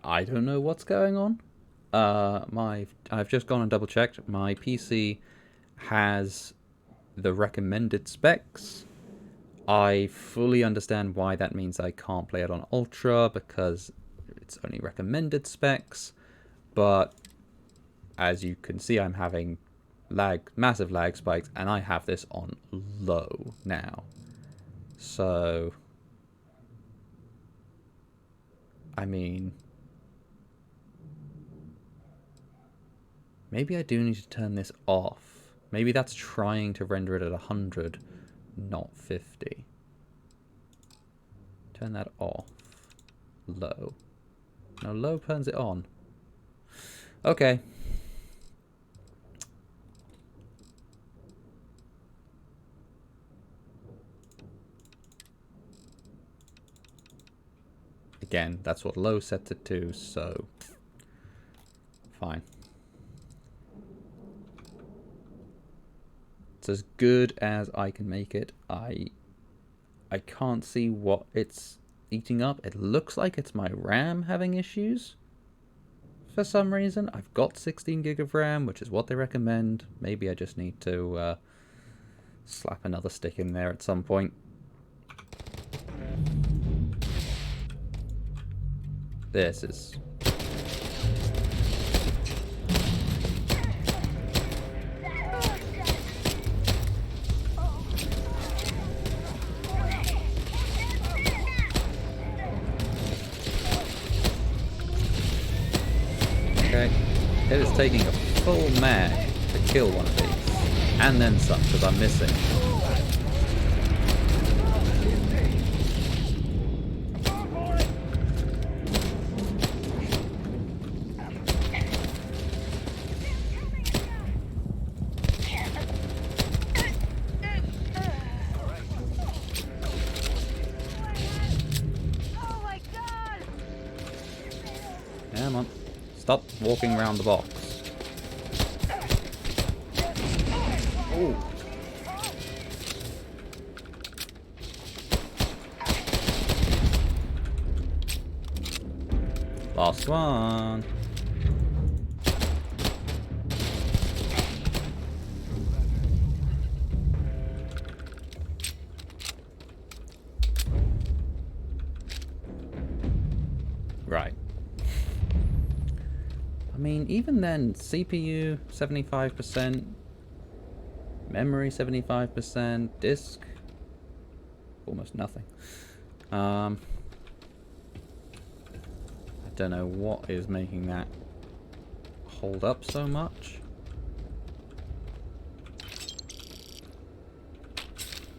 I don't know what's going on. I've just gone and double checked. My PC has the recommended specs. I fully understand why that means I can't play it on Ultra because it's only recommended specs. But as you can see, I'm having massive lag spikes, and I have this on low now. So, I mean, maybe I do need to turn this off. Maybe that's trying to render it at 100, not 50. Turn that off. Low. No, low turns it on. Okay. Again, that's what low sets it to, so fine. It's as good as I can make it. I can't see what it's eating up. It looks like it's my RAM having issues for some reason. I've got 16 gig of RAM, which is what they recommend. Maybe I just need to slap another stick in there at some point. This is... Okay, it is taking a full mag to kill one of these. And then some, because I'm missing. Come on. Stop walking around the box. Ooh. Last one. Right. I mean, even then, CPU 75%, memory 75%, disk almost nothing. I don't know what is making that hold up so much.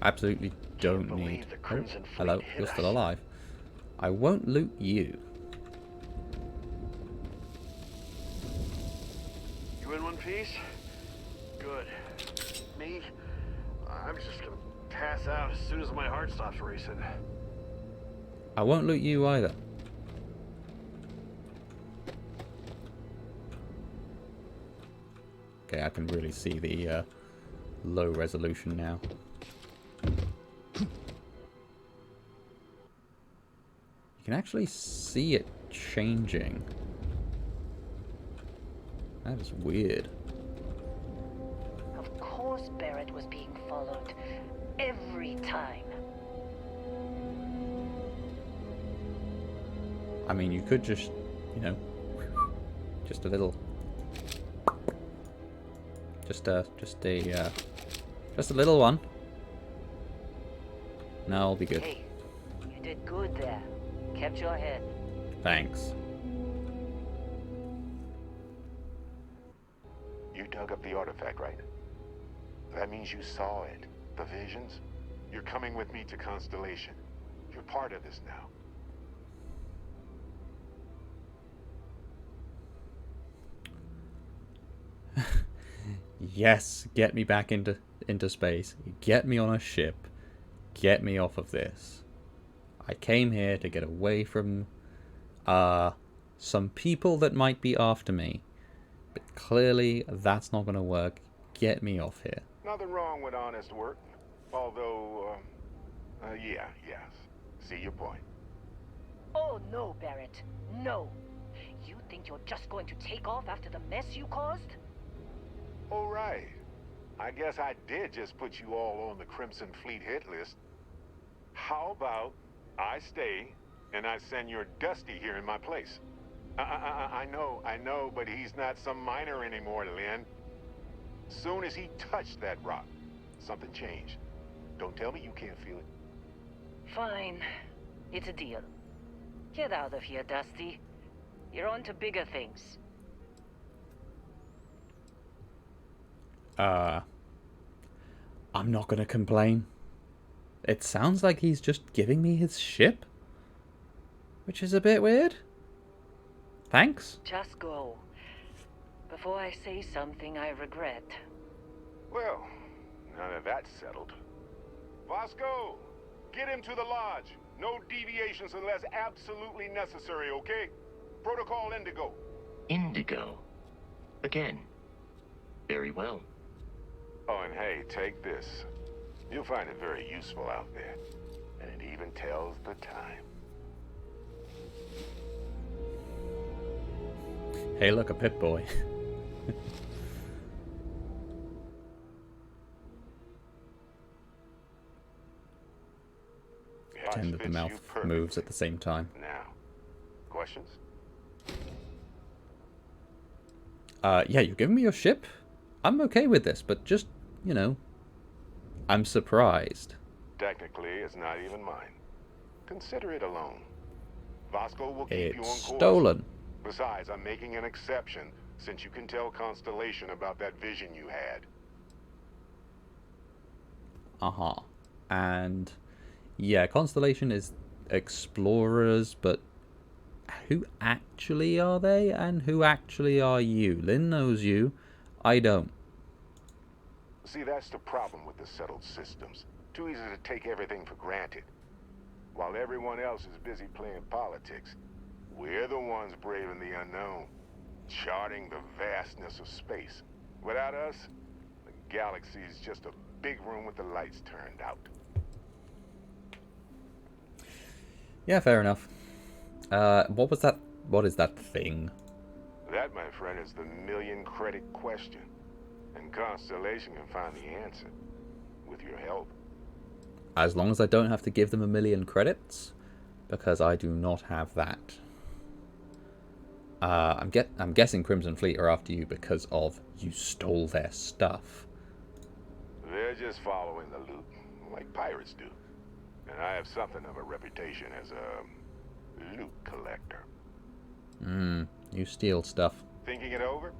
Absolutely don't need... Oh, hello, you're still alive. I won't loot you. You in one piece? Good. Me? I'm just gonna pass out as soon as my heart stops racing. I won't loot you either. Okay, I can really see the low resolution now. You can actually see it changing. That is weird. Of course Barrett was being followed. Every time. I mean, you could just, you know, just a little... Just a little one. No, I'll be good. Hey, you did good there. Kept your head. Thanks. You dug up the artifact, right? That means you saw it. The visions? You're coming with me to Constellation. You're part of this now. Yes, get me back into space. Get me on a ship. Get me off of this. I came here to get away from some people that might be after me. But clearly that's not going to work. Get me off here. Nothing wrong with honest work. Although, yes. See your point. Oh no, Barrett. No. You think you're just going to take off after the mess you caused? All right. I guess I did just put you all on the Crimson Fleet hit list. How about I stay and I send your Dusty here in my place? I know, but he's not some miner anymore, Lynn. Soon as he touched that rock, something changed. Don't tell me you can't feel it. Fine. It's a deal. Get out of here, Dusty. You're on to bigger things. I'm not gonna complain. It sounds like he's just giving me his ship, which is a bit weird. Thanks. Just go. Before I say something I regret. Well, now that that's settled. Vasco, get him to the lodge. No deviations unless absolutely necessary, okay? Protocol Indigo. Indigo. Again. Very well. Oh, and hey, take this. You'll find it very useful out there. And it even tells the time. Hey, look, a Pip-Boy. Pretend that the mouth moves at the same time. Now, questions? Yeah, you're giving me your ship? I'm okay with this, but just, you know, I'm surprised. Technically, it's not even mine. Consider it a loan. Vasco will keep you on It's course. stolen. Besides, I'm making an exception since you can tell Constellation about that vision you had. Uh-huh. And, yeah, Constellation is explorers, but who actually are they? And who actually are you? Lynn knows you. I don't. See, that's the problem with the settled systems. Too easy to take everything for granted. While everyone else is busy playing politics, we're the ones braving the unknown, charting the vastness of space. Without us, the galaxy is just a big room with the lights turned out. Yeah, fair enough. What was that? What is that thing? That, my friend, is the million-credit question. And Constellation can find the answer. With your help. As long as I don't have to give them 1,000,000 credits, because I do not have that. I'm guessing Crimson Fleet are after you because of you stole their stuff. They're just following the loot, like pirates do. And I have something of a reputation as a loot collector. You steal stuff. Thinking it over?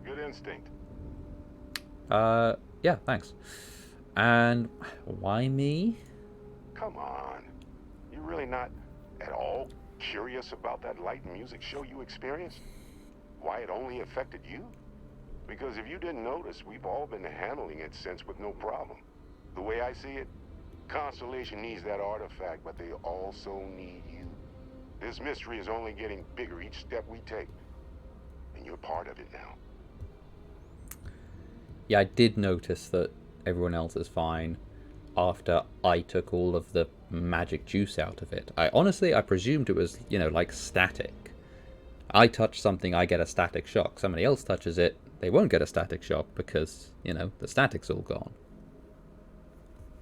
Good instinct. Yeah, thanks. And why me? Come on. You really not at all curious about that light and music show you experienced? Why it only affected you? Because if you didn't notice, we've all been handling it since with no problem. The way I see it, Constellation needs that artifact, but they also need you. This mystery is only getting bigger each step we take. And you're part of it now. Yeah, I did notice that everyone else is fine after I took all of the magic juice out of it. I presumed it was, you know, like static. I touch something, I get a static shock. Somebody else touches it, they won't get a static shock because, you know, the static's all gone.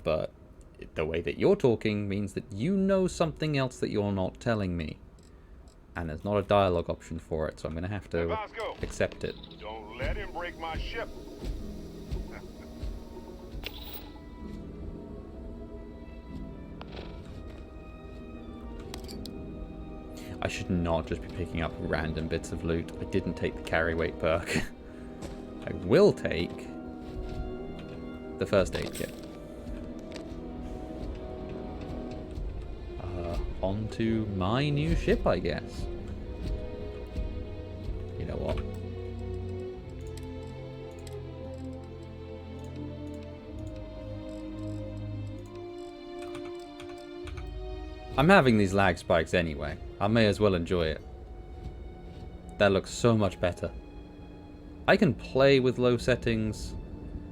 But the way that you're talking means that you know something else that you're not telling me. And there's not a dialogue option for it, so I'm going to have to Vasco, accept it. don't let him break my ship. I should not just be picking up random bits of loot. I didn't take the carry weight perk. I will take the first aid kit. Onto my new ship, I guess. You know what? I'm having these lag spikes anyway. I may as well enjoy it. That looks so much better. I can play with low settings,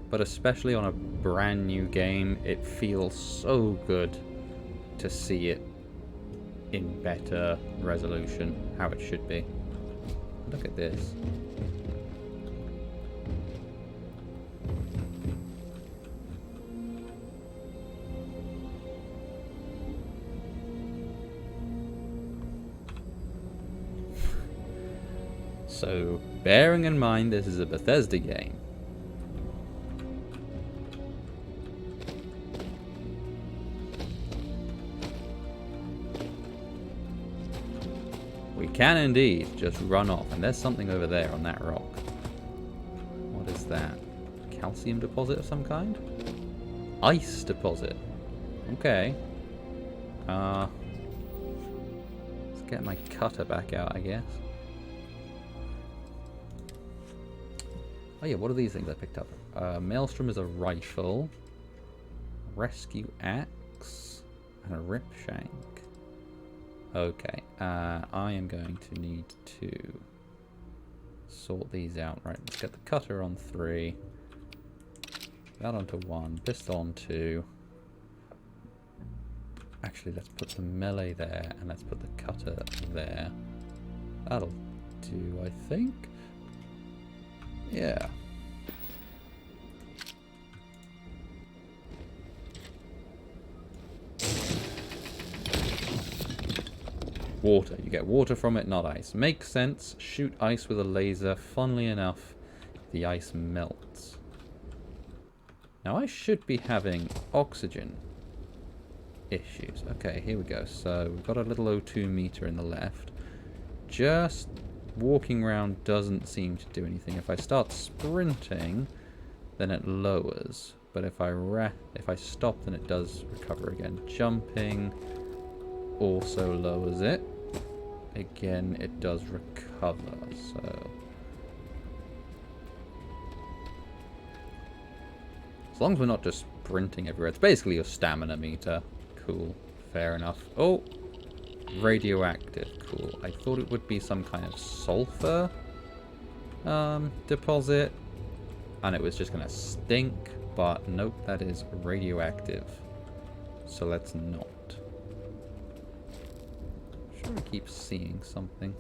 but especially on a brand new game, it feels so good to see it in better resolution, how it should be. Look at this. So, bearing in mind this is a Bethesda game, we can indeed just run off. And there's something over there on that rock. What is that? Calcium deposit of some kind? Ice deposit. Okay. Let's get my cutter back out, I guess. Oh yeah, what are these things I picked up? Maelstrom is a rifle. Rescue axe. And a rip shank. Okay, I am going to need to sort these out. Right, let's get the cutter on 3. That onto 1. Pistol on 2. Actually, let's put the melee there, and let's put the cutter there. That'll do, I think. Yeah. Water. You get water from it, not ice. Makes sense. Shoot ice with a laser. Funnily enough, the ice melts. Now I should be having oxygen issues. Okay, here we go. So we've got a little O2 meter in the left. Just walking around doesn't seem to do anything. If I start sprinting, then it lowers. But if I stop, then it does recover again. Jumping also lowers it. Again, it does recover. So as long as we're not just sprinting everywhere, it's basically your stamina meter. Cool, fair enough. Oh, radioactive. Cool. I thought it would be some kind of sulfur deposit, and it was just gonna stink. But nope, that is radioactive. So let's not. I'm sure I keep seeing something.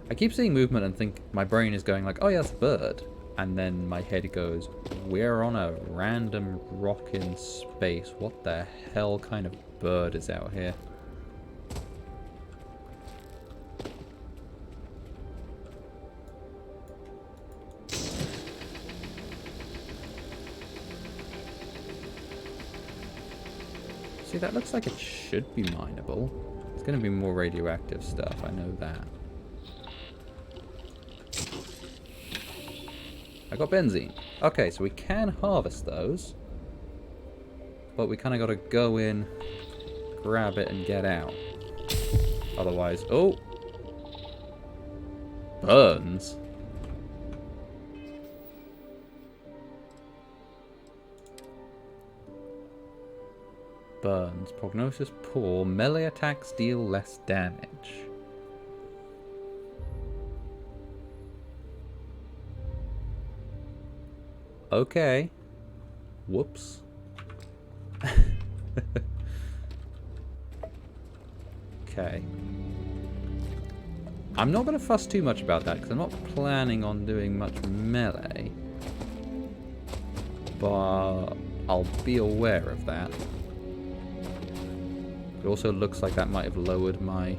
I keep seeing movement and think my brain is going like, oh yeah, that's a bird. And then my head goes, we're on a random rock in space. What the hell kind of bird is out here? See, that looks like it should be mineable. It's going to be more radioactive stuff, I know that. I got benzene. Okay, so we can harvest those. But we kind of got to go in, grab it, and get out. Otherwise... Oh! Burns? Burns. Prognosis poor. Melee attacks deal less damage. Okay. Whoops. Okay. I'm not going to fuss too much about that because I'm not planning on doing much melee. But I'll be aware of that. It also looks like that might have lowered my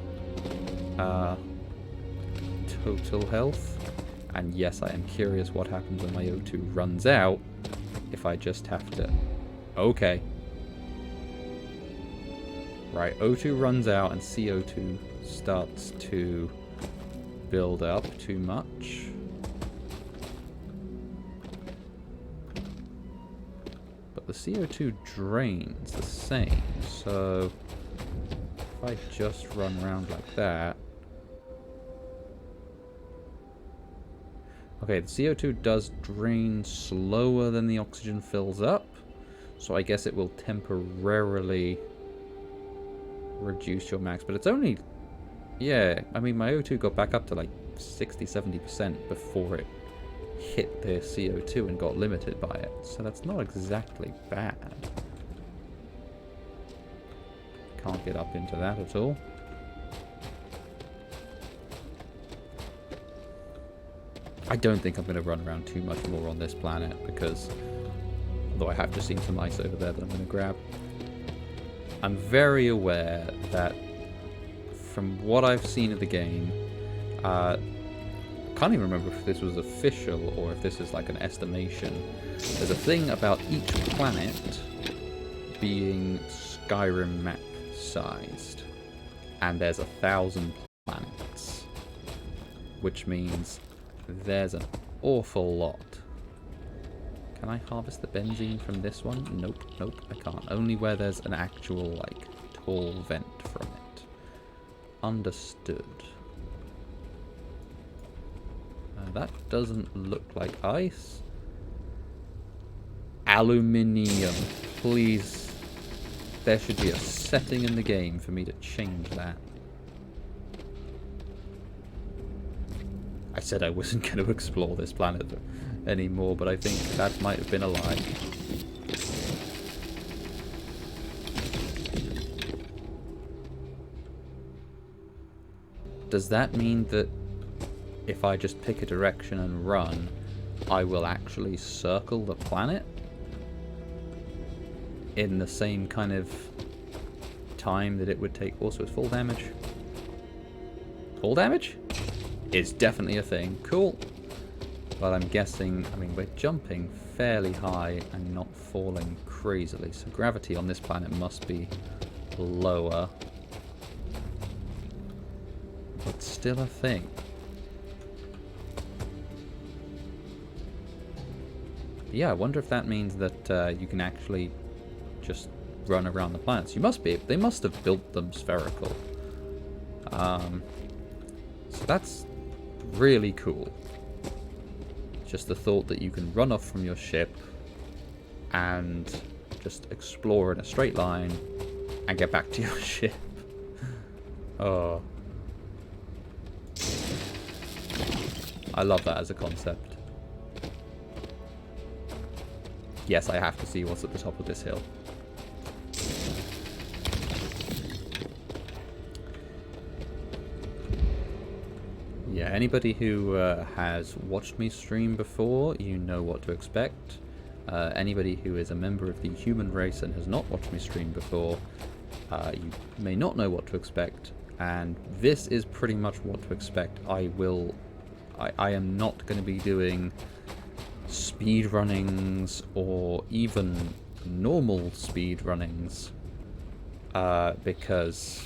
total health. And yes, I am curious what happens when my O2 runs out if I just have to... Okay. Right, O2 runs out and CO2 starts to build up too much. But the CO2 drains the same, so if I just run around like that... Okay, the CO2 does drain slower than the oxygen fills up, so I guess it will temporarily reduce your max, but it's only... Yeah, I mean, my O2 got back up to like 60-70% before it hit the CO2 and got limited by it, so that's not exactly bad. Can't get up into that at all. I don't think I'm going to run around too much more on this planet because, although I have just seen some ice over there that I'm going to grab, I'm very aware that from what I've seen of the game, I can't even remember if this was official or if this is like an estimation. There's a thing about each planet being Skyrim map sized, and there's 1,000 planets, which means there's an awful lot. Can I harvest the benzene from this one? Nope, nope, I can't. Only where there's an actual, like, tall vent from it. Understood. That doesn't look like ice. Aluminium. Please. There should be a setting in the game for me to change that. I said I wasn't going to explore this planet anymore, but I think that might have been a lie. Does that mean that if I just pick a direction and run, I will actually circle the planet in the same kind of time that it would take? Also, it's full damage. Full damage? Is definitely a thing. Cool. But I'm guessing, I mean, we're jumping fairly high and not falling crazily, so gravity on this planet must be lower. But still a thing. Yeah, I wonder if that means that you can actually just run around the planets. You must be. They must have built them spherical. So that's really cool. Just the thought that you can run off from your ship and just explore in a straight line and get back to your ship. Oh. I love that as a concept. Yes, I have to see what's at the top of this hill. Yeah, anybody who has watched me stream before, you know what to expect. Anybody who is a member of the human race and has not watched me stream before, you may not know what to expect. And this is pretty much what to expect. I am not going to be doing speed runnings or even normal speed runnings because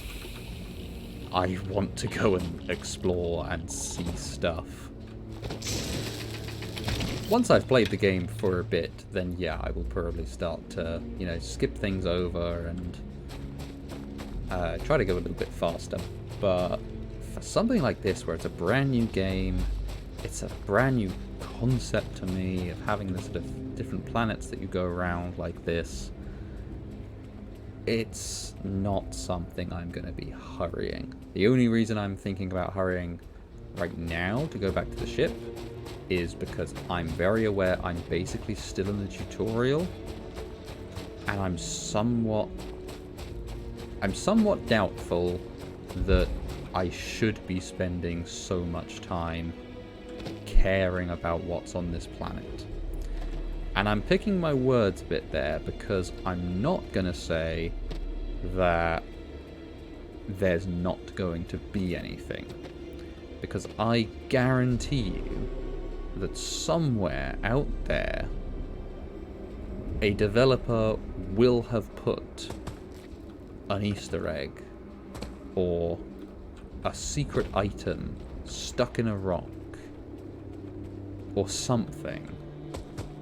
I want to go and explore and see stuff. Once I've played the game for a bit, then yeah, I will probably start to, you know, skip things over and try to go a little bit faster. But for something like this, where it's a brand new game, it's a brand new concept to me of having the sort of different planets that you go around like this, it's not something I'm going to be hurrying. The only reason I'm thinking about hurrying right now to go back to the ship is because I'm very aware I'm basically still in the tutorial, and I'm somewhat doubtful that I should be spending so much time caring about what's on this planet. And I'm picking my words a bit there because I'm not going to say that there's not going to be anything. Because I guarantee you that somewhere out there, a developer will have put an Easter egg or a secret item stuck in a rock or something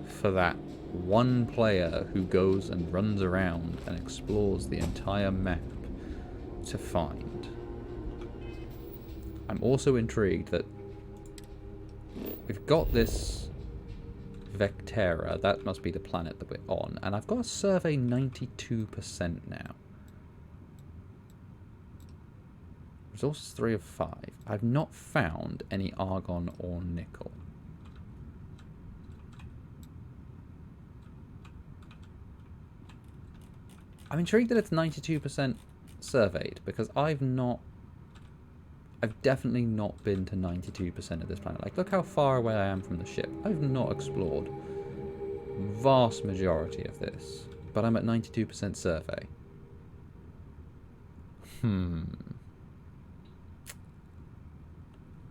for that one player who goes and runs around and explores the entire map to find. I'm also intrigued that we've got this Vectera, that must be the planet that we're on, and I've got a survey 92% now. Resources 3 of 5. I've not found any argon or nickel. I'm intrigued that it's 92% surveyed? Because I've definitely not been to 92% of this planet. Like, look how far away I am from the ship. I've not explored vast majority of this, but I'm at 92% survey.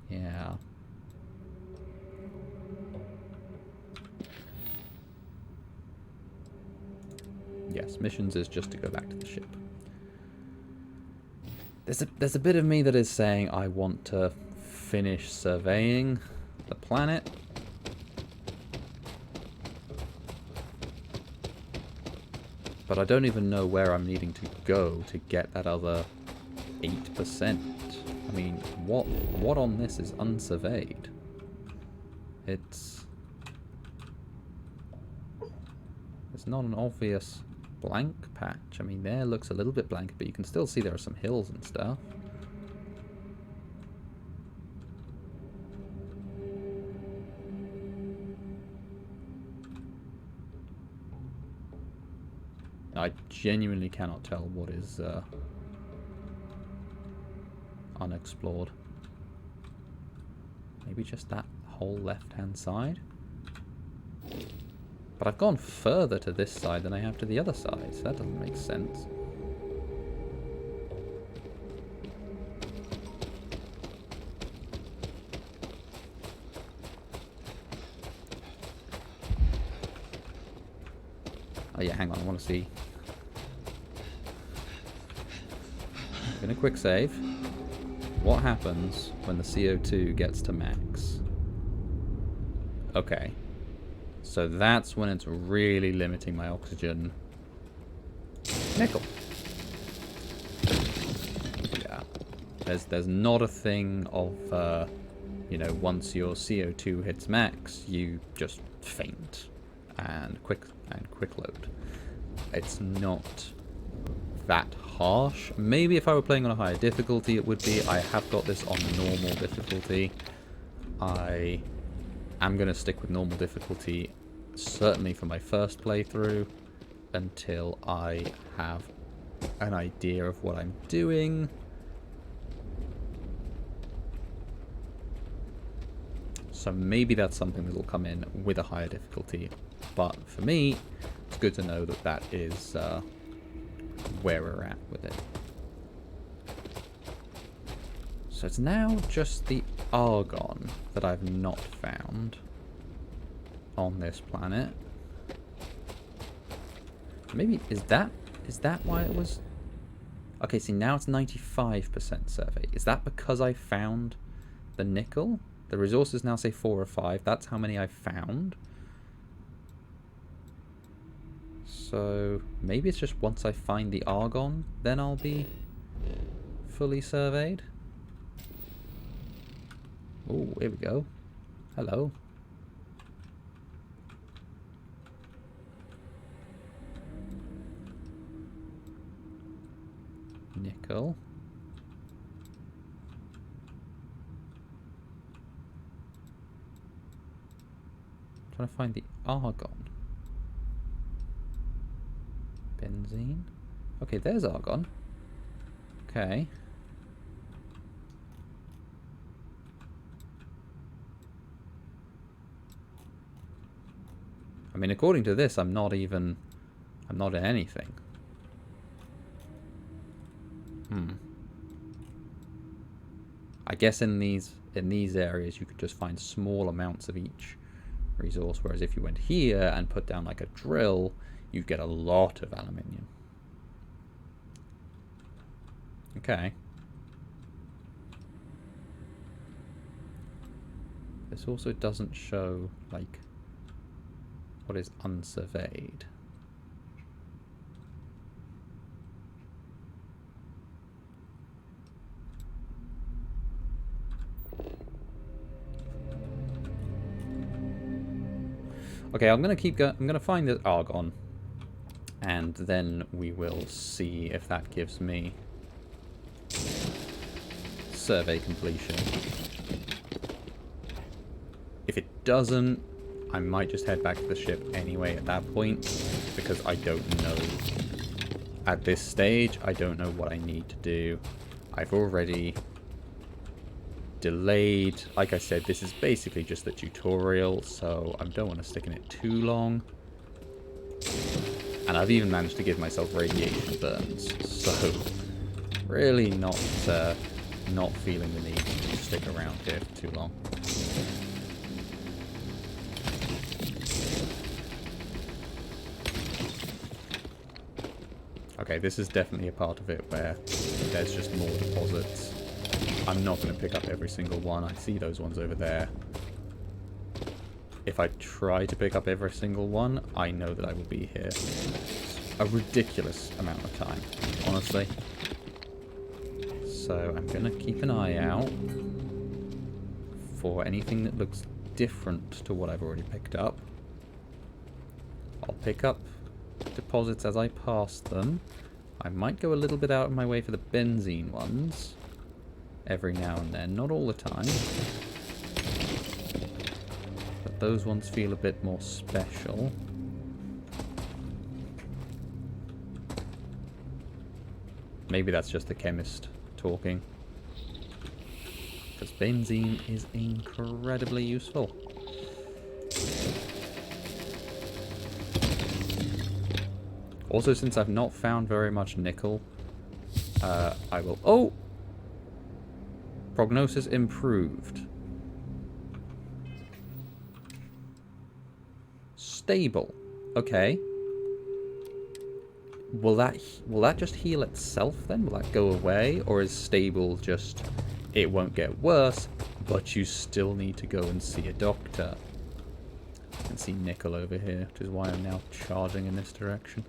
Yeah. Yes, missions is just to go back to the ship. There's a bit of me that is saying I want to finish surveying the planet. But I don't even know where I'm needing to go to get that other 8%. I mean, what on this is unsurveyed? It's not an obvious blank patch. I mean, there looks a little bit blank, but you can still see there are some hills and stuff. I genuinely cannot tell what is unexplored. Maybe just that whole left-hand side? But I've gone further to this side than I have to the other side, so that doesn't make sense. Oh yeah, hang on, I want to see. In a quick save, what happens when the CO2 gets to max? Okay. So that's when it's really limiting my oxygen. Nickel. Yeah. There's not a thing of, you know, once your CO2 hits max, you just faint and quick load. It's not that harsh. Maybe if I were playing on a higher difficulty, it would be. I have got this on normal difficulty. I am going to stick with normal difficulty, certainly for my first playthrough, until I have an idea of what I'm doing. So maybe that's something that will come in with a higher difficulty. But for me, it's good to know that that is where we're at with it. So it's now just the argon that I've not found on this planet. Maybe, is that why it was... Okay, see, now it's 95% survey. Is that because I found the nickel? The resources now say 4 or 5. That's how many I found. So maybe it's just once I find the argon, then I'll be fully surveyed. Oh, here we go. Hello. Nickel. Trying to find the argon. Benzene. Okay, there's argon. Okay. I mean, according to this, I'm not in anything. I guess in these areas you could just find small amounts of each resource, whereas if you went here and put down like a drill, you'd get a lot of aluminium. Okay. This also doesn't show like what is unsurveyed. Okay, I'm gonna keep going. I'm gonna find the argon, and then we will see if that gives me survey completion. If it doesn't, I might just head back to the ship anyway at that point, because I don't know At this stage, I don't know what I need to do. I've already delayed. Like I said, this is basically just the tutorial, so I don't want to stick in it too long. And I've even managed to give myself radiation burns, so really not feeling the need to stick around here for too long. Okay, this is definitely a part of it where there's just more deposits. I'm not going to pick up every single one. I see those ones over there. If I try to pick up every single one, I know that I will be here a ridiculous amount of time, honestly. So I'm going to keep an eye out for anything that looks different to what I've already picked up. I'll pick up deposits as I pass them. I might go a little bit out of my way for the benzene ones every now and then, not all the time. But those ones feel a bit more special. Maybe that's just the chemist talking. Because benzene is incredibly useful. Also, since I've not found very much nickel, I will... Oh! Prognosis improved. Stable. Okay. Will that just heal itself then? Will that go away? Or is stable just... It won't get worse, but you still need to go and see a doctor. I can see nickel over here, which is why I'm now charging in this direction.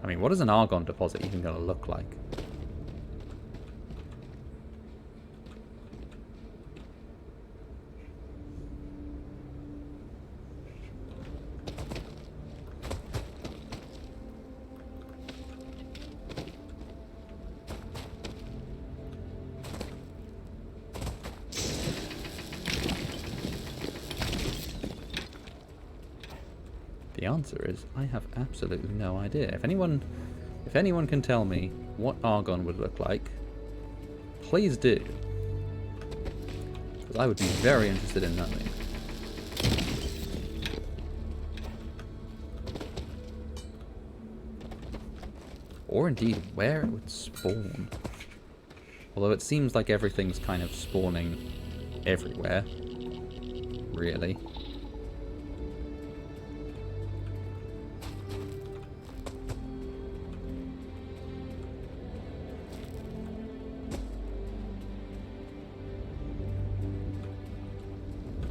I mean, what is an argon deposit even going to look like? The answer is, I have absolutely no idea. If anyone can tell me what argon would look like, please do. Because I would be very interested in knowing. Or indeed, where it would spawn. Although it seems like everything's kind of spawning everywhere. Really.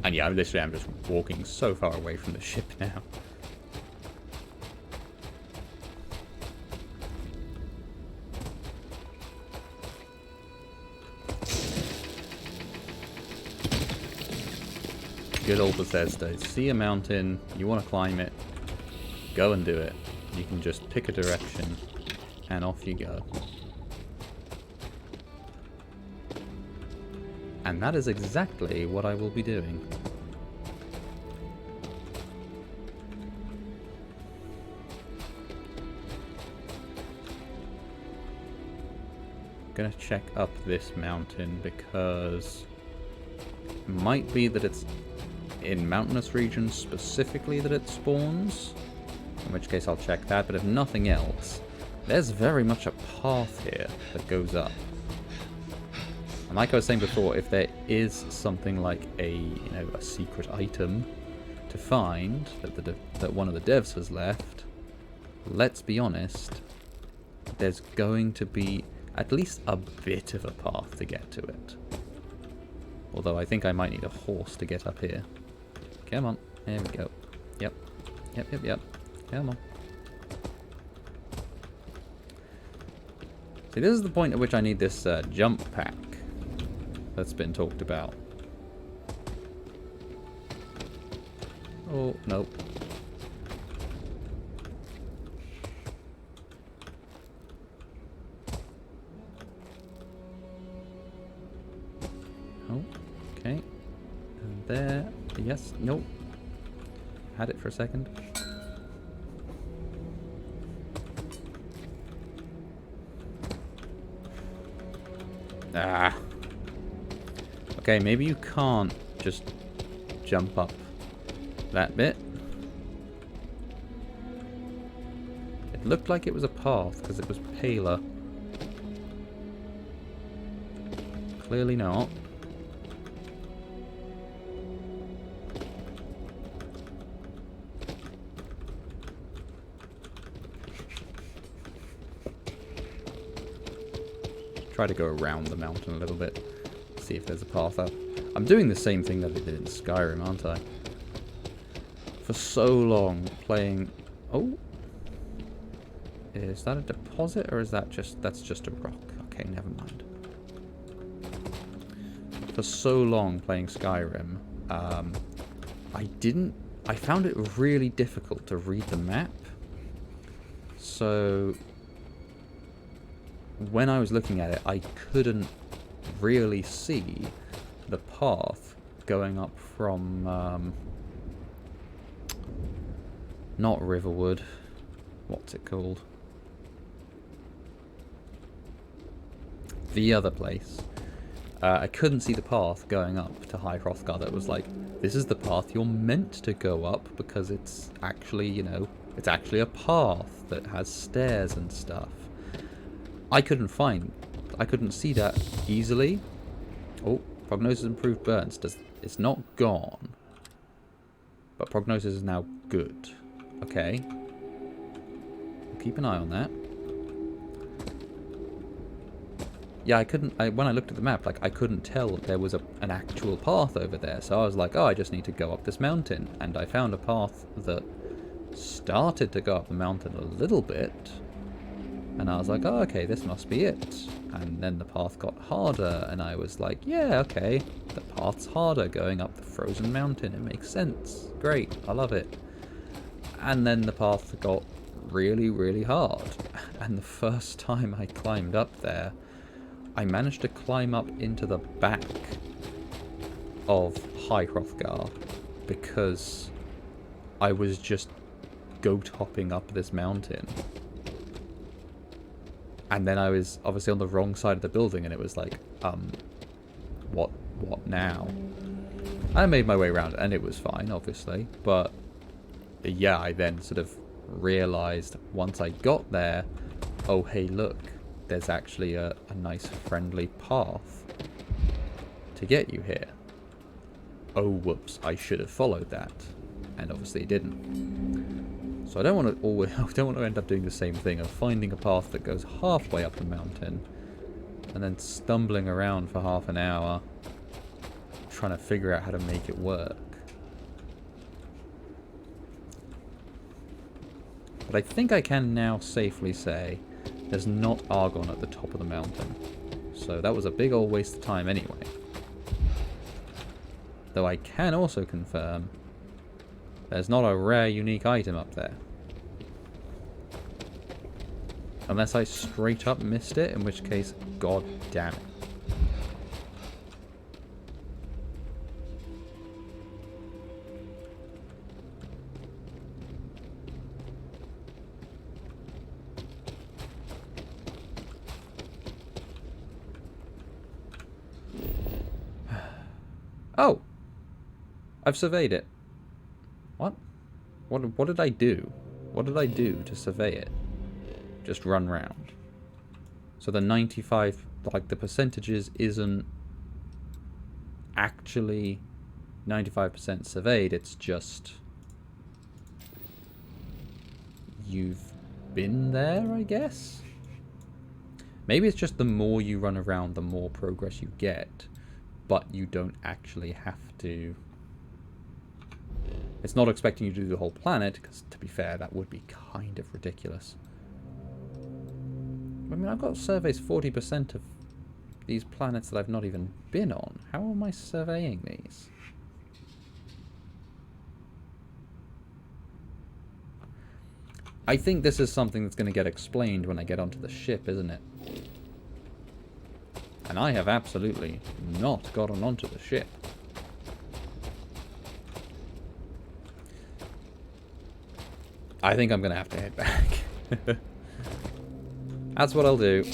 And yeah, literally I'm just walking so far away from the ship now. Good old Bethesda. See a mountain, you want to climb it, go and do it. You can just pick a direction, and off you go. And that is exactly what I will be doing. I'm gonna check up this mountain because it might be that it's in mountainous regions specifically that it spawns, in which case I'll check that, but if nothing else, there's very much a path here that goes up. And like I was saying before, if there is something like a secret item to find that one of the devs has left, let's be honest, there's going to be at least a bit of a path to get to it. Although I think I might need a horse to get up here. Come on, there we go. Yep. Come on. See, this is the point at which I need this jump pack that's been talked about. Oh, nope. Okay. And there. Yes. Nope. Had it for a second. Ah. Okay, maybe you can't just jump up that bit. It looked like it was a path because it was paler. Clearly not. Try to go around the mountain a little bit. See if there's a path up. I'm doing the same thing that I did in Skyrim, aren't I? For so long playing... Oh! Is that a deposit or is that just... That's just a rock. Okay, never mind. For so long playing Skyrim, I found it really difficult to read the map. So... when I was looking at it, I couldn't really see the path going up from, not Riverwood. What's it called? The other place. I couldn't see the path going up to High Hrothgar that was like, this is the path you're meant to go up because it's actually, you know, it's actually a path that has stairs and stuff. I couldn't see that easily. Oh, prognosis improved burns. It's not gone. But prognosis is now good. Okay. We'll keep an eye on that. Yeah, when I looked at the map, like, I couldn't tell that there was an actual path over there. So I was like, oh, I just need to go up this mountain. And I found a path that started to go up the mountain a little bit. And I was like, oh, okay, this must be it. And then the path got harder, and I was like, yeah, okay, the path's harder going up the frozen mountain. It makes sense. Great, I love it. And then the path got really, really hard. And the first time I climbed up there, I managed to climb up into the back of High Hrothgar because I was just goat hopping up this mountain. And then I was obviously on the wrong side of the building, and it was like, what now? I made my way around, and it was fine, obviously. But yeah, I then sort of realized once I got there, oh, hey, look, there's actually a nice friendly path to get you here. Oh, whoops, I should have followed that. And obviously it didn't. So I don't want to end up doing the same thing of finding a path that goes halfway up the mountain and then stumbling around for half an hour trying to figure out how to make it work. But I think I can now safely say there's not Argon at the top of the mountain. So that was a big old waste of time anyway. Though I can also confirm there's not a rare unique item up there. Unless I straight up missed it, in which case, god damn it. Oh! I've surveyed it. What? What did I do? What did I do to survey it? Just run round. So the 95, like the percentages isn't actually 95% surveyed, it's just you've been there, I guess? Maybe it's just the more you run around, the more progress you get, but you don't actually have to. It's not expecting you to do the whole planet, because to be fair, that would be kind of ridiculous. I mean, I've got surveys 40% of these planets that I've not even been on. How am I surveying these? I think this is something that's going to get explained when I get onto the ship, isn't it? And I have absolutely not gotten onto the ship. I think I'm going to have to head back. That's what I'll do.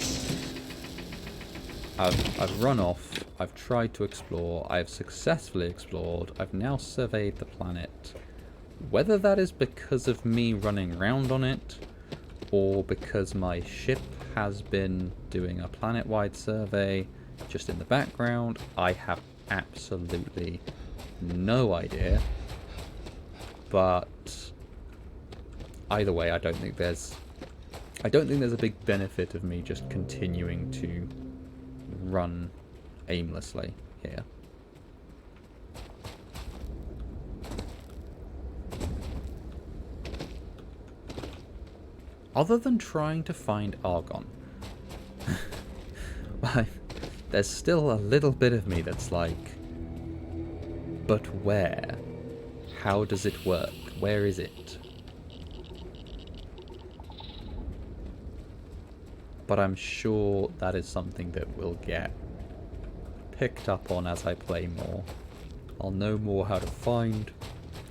I've run off. I've tried to explore. I've successfully explored. I've now surveyed the planet. Whether that is because of me running around on it, or because my ship has been doing a planet-wide survey just in the background, I have absolutely no idea. But either way, I don't think there's a big benefit of me just continuing to run aimlessly here. Other than trying to find Argon. There's still a little bit of me that's like, but where? How does it work? Where is it? But I'm sure that is something that will get picked up on as I play more. I'll know more how to find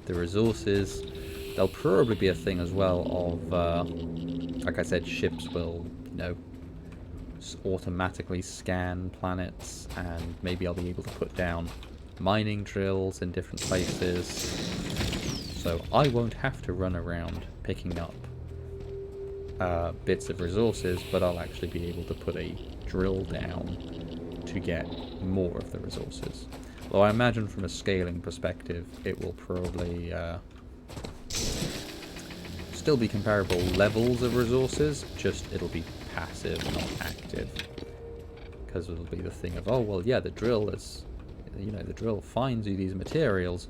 the resources. There'll probably be a thing as well of, like I said, ships will, you know, automatically scan planets, and maybe I'll be able to put down mining drills in different places. So I won't have to run around picking up bits of resources, but I'll actually be able to put a drill down to get more of the resources. Though I imagine from a scaling perspective, it will probably still be comparable levels of resources, just it'll be passive, not active. Because it'll be the thing of, oh, well, yeah, the drill is, you know, the drill finds you these materials,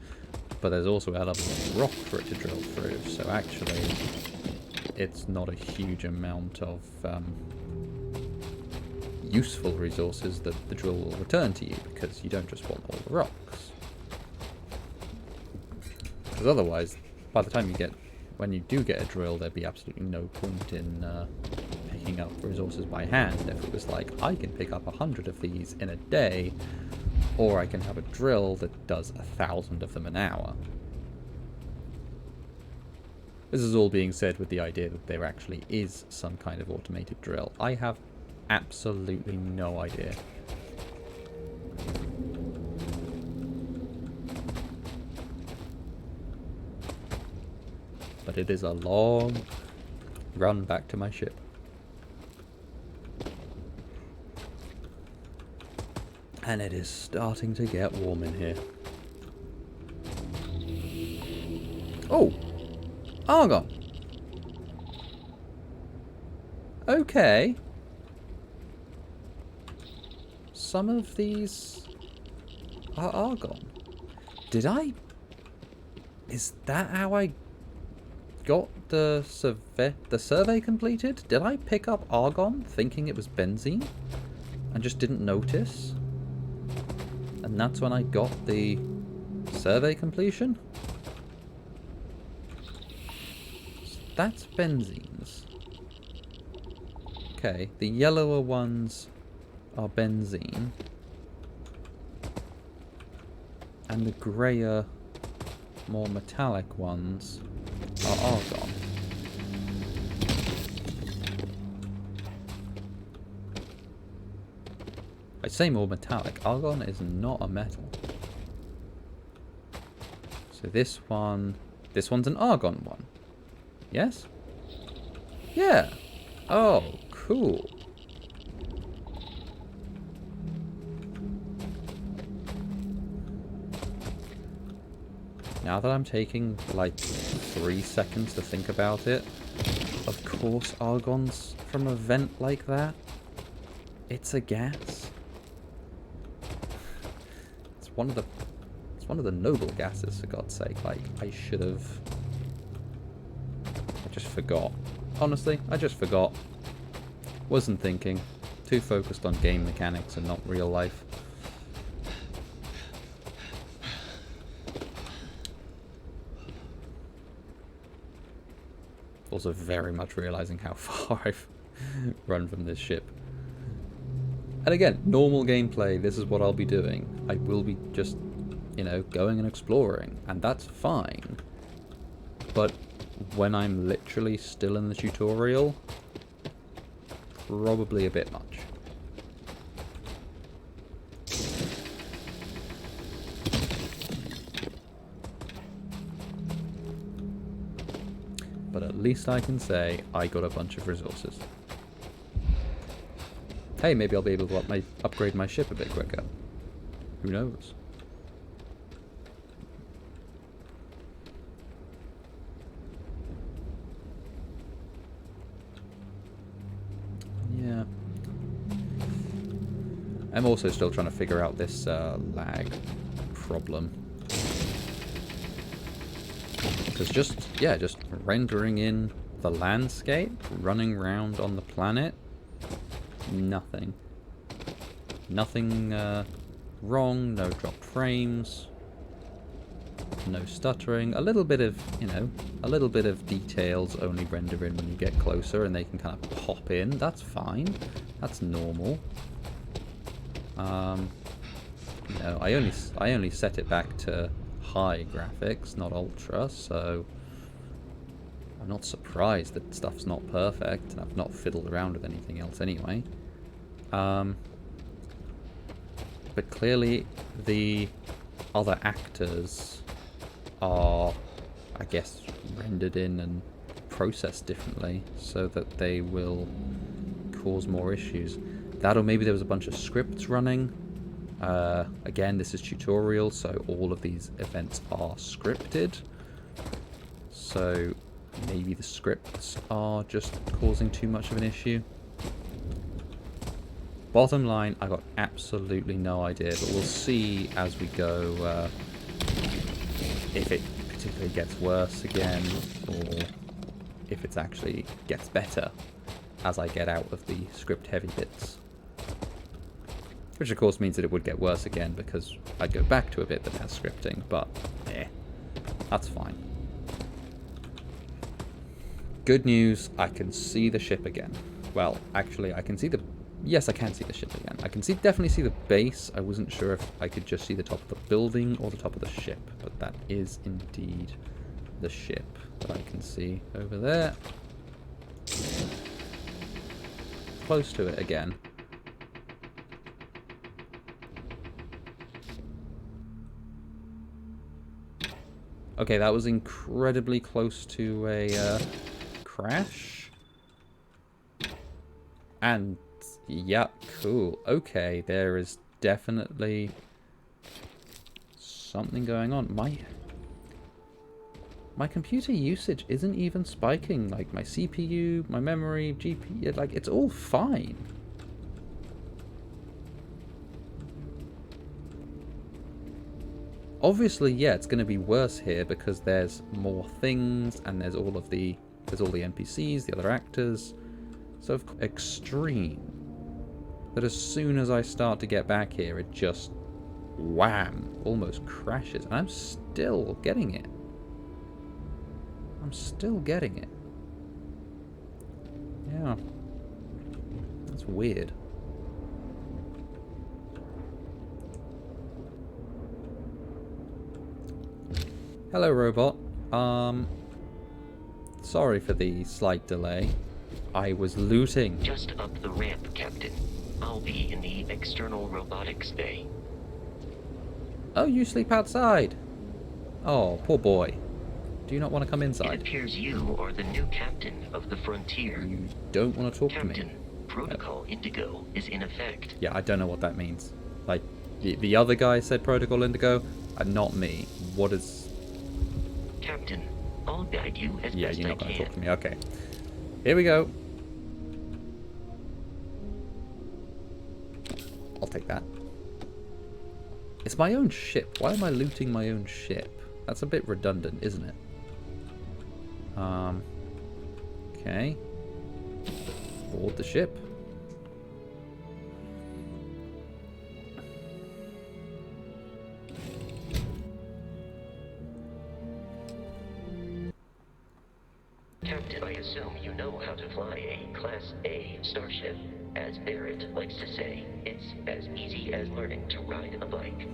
but there's also elements of rock for it to drill through, so actually it's not a huge amount of useful resources that the drill will return to you, because you don't just want all the rocks. Because otherwise, by the time you get, when you do get a drill, there'd be absolutely no point in picking up resources by hand. If it was like, I can pick up 100 of these in a day, or I can have a drill that does 1,000 of them an hour. This is all being said with the idea that there actually is some kind of automated drill. I have absolutely no idea. But it is a long run back to my ship. And it is starting to get warm in here. Oh! Argon! Okay. Some of these are Argon. Did I... Is that how I got the survey completed? Did I pick up Argon thinking it was benzene and just didn't notice? And that's when I got the survey completion? That's benzenes. Okay, the yellower ones are benzene. And the greyer, more metallic ones are argon. I say more metallic. Argon is not a metal. So this one's an argon one. Yes? Yeah. Oh, cool. Now that I'm taking like 3 seconds to think about it, of course argon's from a vent like that. It's a gas. It's one of the noble gases, for God's sake. Like, I just forgot. Honestly, I just forgot. Wasn't thinking. Too focused on game mechanics and not real life. Also very much realizing how far I've run from this ship. And again, normal gameplay, this is what I'll be doing. I will be just, you know, going and exploring, and that's fine. But when I'm literally still in the tutorial, probably a bit much. But at least I can say I got a bunch of resources. Hey, maybe I'll be able to upgrade my ship a bit quicker. Who knows? Yeah. I'm also still trying to figure out this lag problem. Because just rendering in the landscape, running around on the planet, nothing. Nothing wrong, no dropped frames, no stuttering. A little bit of, you know, a little bit of details only render in when you get closer and they can kind of pop in. That's fine. That's normal. You know, I only set it back to high graphics, not ultra, so I'm not surprised that stuff's not perfect. I've not fiddled around with anything else anyway. But clearly the other actors are, I guess, rendered in and processed differently so that they will cause more issues. That, or maybe there was a bunch of scripts running. Again, this is tutorial, so all of these events are scripted. So maybe the scripts are just causing too much of an issue. Bottom line, I got absolutely no idea, but we'll see as we go if it particularly gets worse again, or if it actually gets better as I get out of the script-heavy bits. Which of course means that it would get worse again, because I'd go back to a bit that has scripting, but that's fine. Good news, I can see the ship again. Well, actually, I can see the... Yes, I can see the ship again. I can definitely see the base. I wasn't sure if I could just see the top of the building or the top of the ship, but that is indeed the ship that I can see over there. Close to it again. Okay, that was incredibly close to a crash. And, yeah, cool. Okay, there is definitely something going on. My computer usage isn't even spiking. Like, my CPU, my memory, GPU, like, it's all fine. Obviously, yeah, it's going to be worse here because there's more things and there's all the NPCs, the other actors. So extreme. But as soon as I start to get back here, it just wham, almost crashes. And I'm still getting it. I'm still getting it. Yeah. That's weird. Hello, robot. Sorry for the slight delay. I was looting. Just up the ramp, Captain. I'll be in the external robotics bay. Oh, you sleep outside. Oh, poor boy. Do you not want to come It inside? appears you are the new captain of the Frontier. You don't want to talk to me. Captain, Protocol Indigo is in effect. Yeah, I don't know what that means. Like, the other guy said Protocol Indigo, not me. What is... Captain, I'll guide you as Yeah, best you're I not going to can. talk to me. Okay. Here we go. I'll take that. It's my own ship. Why am I looting my own ship? That's a bit redundant, isn't it? Okay. Board the ship. Captain, I assume you know how to fly a Class A starship. As Barrett likes to say, it's as easy as learning to ride a bike.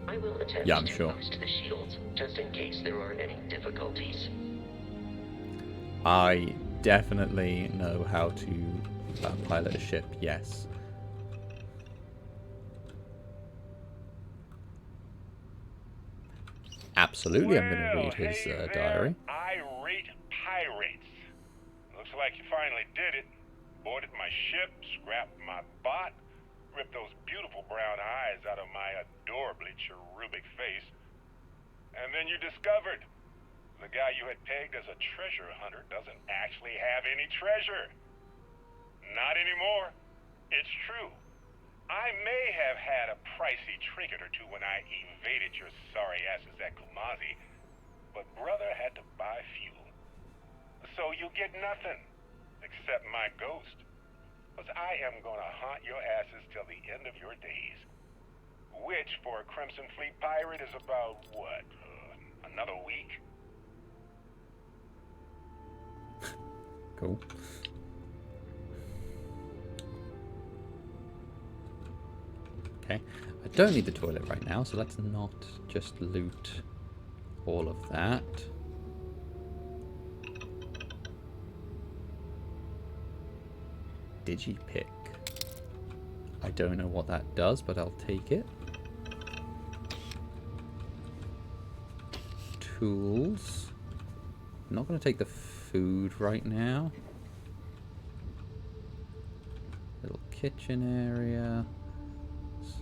I will attempt Yeah, I'm to sure. boost the shields, just in case there are any difficulties. I definitely know how to pilot a ship, yes. Absolutely, I'm going to read his diary. Irate pirates. Looks like you finally did it. Boarded my ship, scrapped my bot, ripped those beautiful brown eyes out of my adorably cherubic face. And then you discovered the guy you had pegged as a treasure hunter doesn't actually have any treasure. Not anymore. It's true. I may have had a pricey trinket or two when I evaded your sorry asses at Kumazi, but brother had to buy fuel. So you get nothing, except my ghost. Because I am gonna haunt your asses till the end of your days. Which, for a Crimson Fleet pirate, is about, what, another week? Cool. Okay, I don't need the toilet right now, so let's not just loot all of that. Digipick. I don't know what that does, but I'll take it. Tools. I'm not going to take the food right now. Little kitchen area.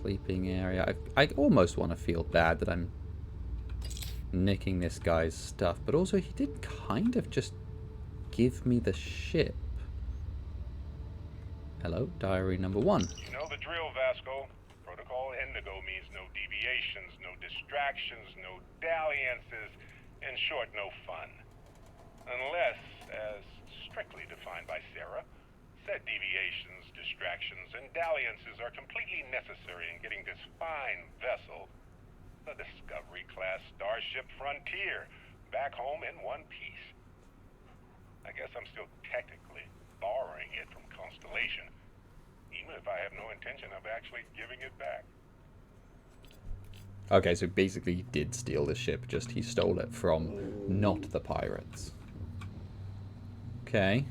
Sleeping area. I almost want to feel bad that I'm nicking this guy's stuff, but also he did kind of just give me the ship. Hello, diary number 1. You know the drill, Vasco. Protocol Indigo means no deviations, no distractions, no dalliances, in short, no fun. Unless, as strictly defined by Sarah, said deviations, distractions, and dalliances are completely necessary in getting this fine vessel, the Discovery-class Starship Frontier, back home in one piece. I guess I'm still technically borrowing it from Constellation, even if I have no intention of actually giving it back. Okay, so basically he did steal the ship, just he stole it from not the pirates. Okay.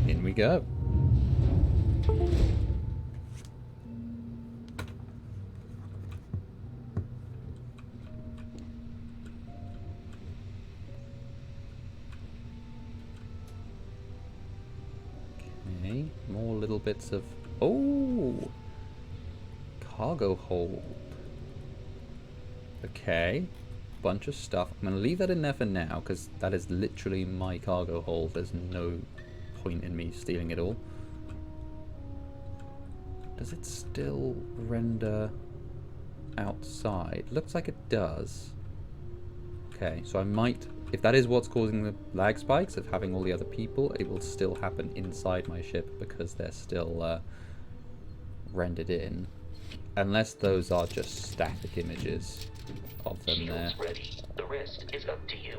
In we go. Okay, more little bits of... Oh! Cargo hold. Okay. Bunch of stuff. I'm going to leave that in there for now, because that is literally my cargo hold. There's no point in me stealing it all. Does it still render outside? Looks like it does. Okay, so I might... If that is what's causing the lag spikes of having all the other people, it will still happen inside my ship because they're still rendered in. Unless those are just static images of them there. Shields ready. The rest is up to you.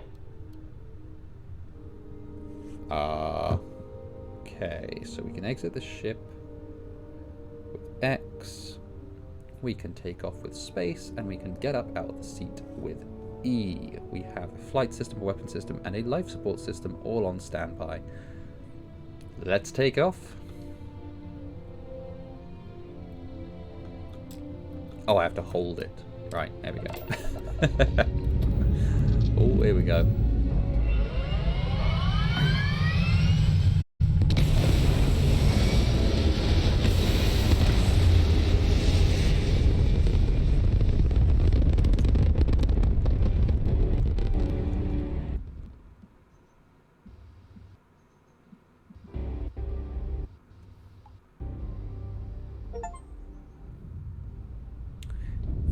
Okay, so we can exit the ship with X. We can take off with space, and we can get up out of the seat with E. We have a flight system, a weapon system, and a life support system all on standby. Let's take off. Oh, I have to hold it. Right, there we go. Oh, here we go.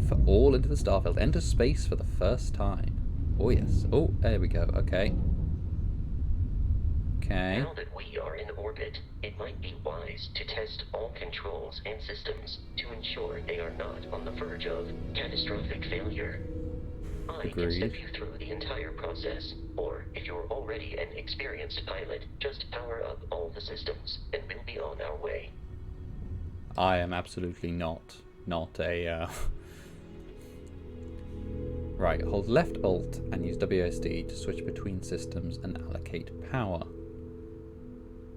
For all into the Starfield. Enter space for the first time. Oh, yes. Oh, there we go. Okay. Okay. Now that we are in orbit, it might be wise to test all controls and systems to ensure they are not on the verge of catastrophic failure. I can step you through the entire process, or if you're already an experienced pilot, just power up all the systems, and we'll be on our way. I am absolutely not a... Right, hold left Alt and use WSD to switch between systems and allocate power.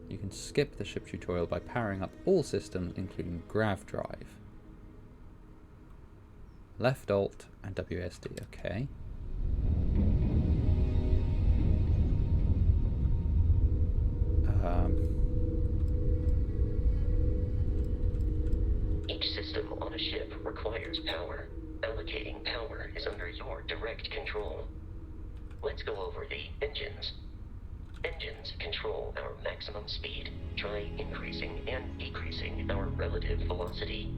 You can skip the ship tutorial by powering up all systems, including grav drive. Left Alt and WSD, okay. Each system on a ship requires power. Allocating power is under your direct control. Let's go over the engines. Engines control our maximum speed. Try increasing and decreasing our relative velocity.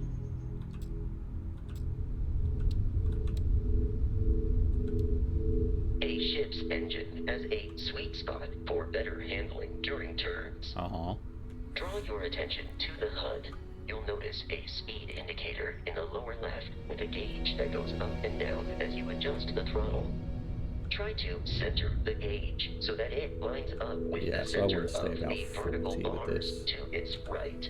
A ship's engine has a sweet spot for better handling during turns. Draw your attention to the HUD. You'll notice a speed indicator in the lower left with a gauge that goes up and down as you adjust the throttle. Try to center the gauge so that it lines up with the center of the vertical bars to its right.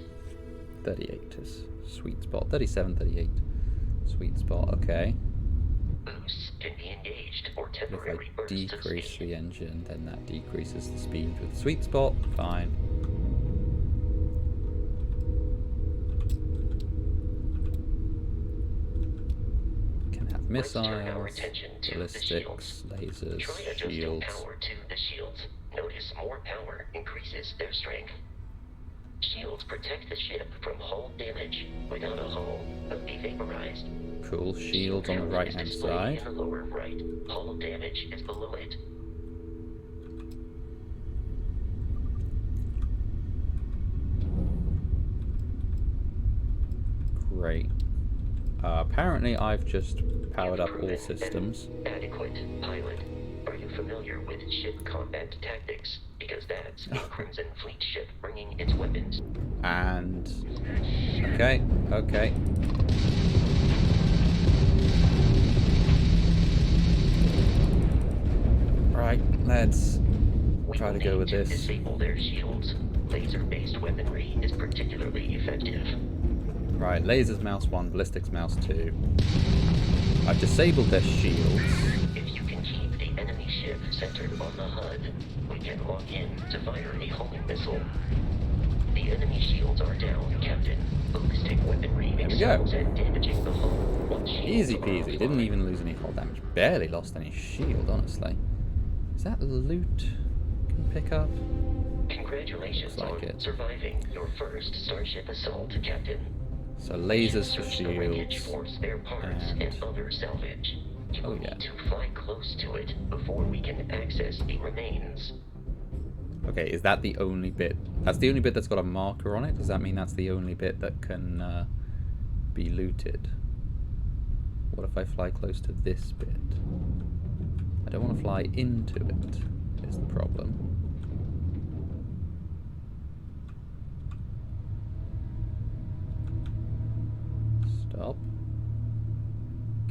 38 is sweet spot. 37, 38. Sweet spot, okay. Boosts can be engaged or If temporary I bursts of decrease speed. the engine, then that decreases the speed with the sweet spot. Fine. Can have Let's turn our missiles, attention to the ballistics, shields. lasers, Try adjusting shields. power to the shields. Notice more power increases their strength. Shields protect the ship from hull damage. Without a hull, they'll be vaporized. Cool. Shields on the Power right is hand displayed side. in the lower right. Hull damage is below it. Great. Apparently I've just powered You've up all proven systems. an adequate pilot. Are you familiar with ship combat tactics? Because that's a Crimson Fleet ship bringing its weapons. And... Okay, okay. Right, let's try to go with this. Disable their shields. Laser-based weaponry is particularly effective. Right, lasers mouse 1, ballistics mouse 2. I've disabled their shields. If you can keep the enemy ship centered on the HUD, we can lock in to fire a homing missile. The enemy shields are down, Captain. Ballistic weaponry There we go. excels at damaging the hull. Once shields Easy are peasy. Didn't offline. even lose any hull damage. Barely lost any shield, honestly. Is that loot can pick up? Congratulations Looks like on it. surviving your first Starship assault, Captain. So lasers for Search the wreckage shields. for spare parts and other salvage. You will yeah. need to fly close to it before we can access the remains. Okay, is that the only bit? That's the only bit that's got a marker on it? Does that mean that's the only bit that can be looted? What if I fly close to this bit? I don't want to fly into it, is the problem. Stop.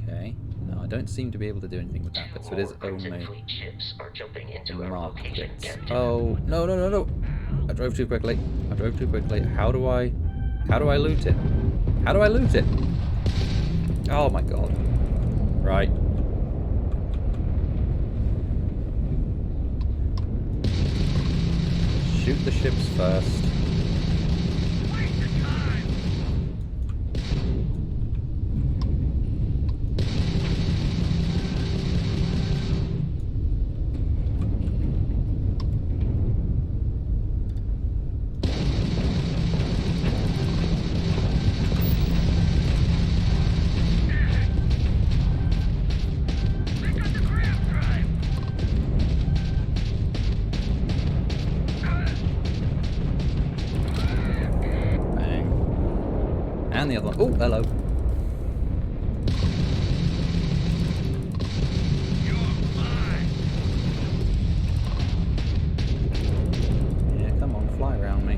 Okay. No, I don't seem to be able to do anything with that bit, so it is Crimson only Fleet ships are jumping the into our marked location, bits. Captain. Oh, no, no, no, no! I drove too quickly. I drove too quickly. How do I loot it? How do I loot it? Oh my god. Right. Shoot the ships first. Bang. And the other one. Oh, hello. Yeah, come on, fly around me.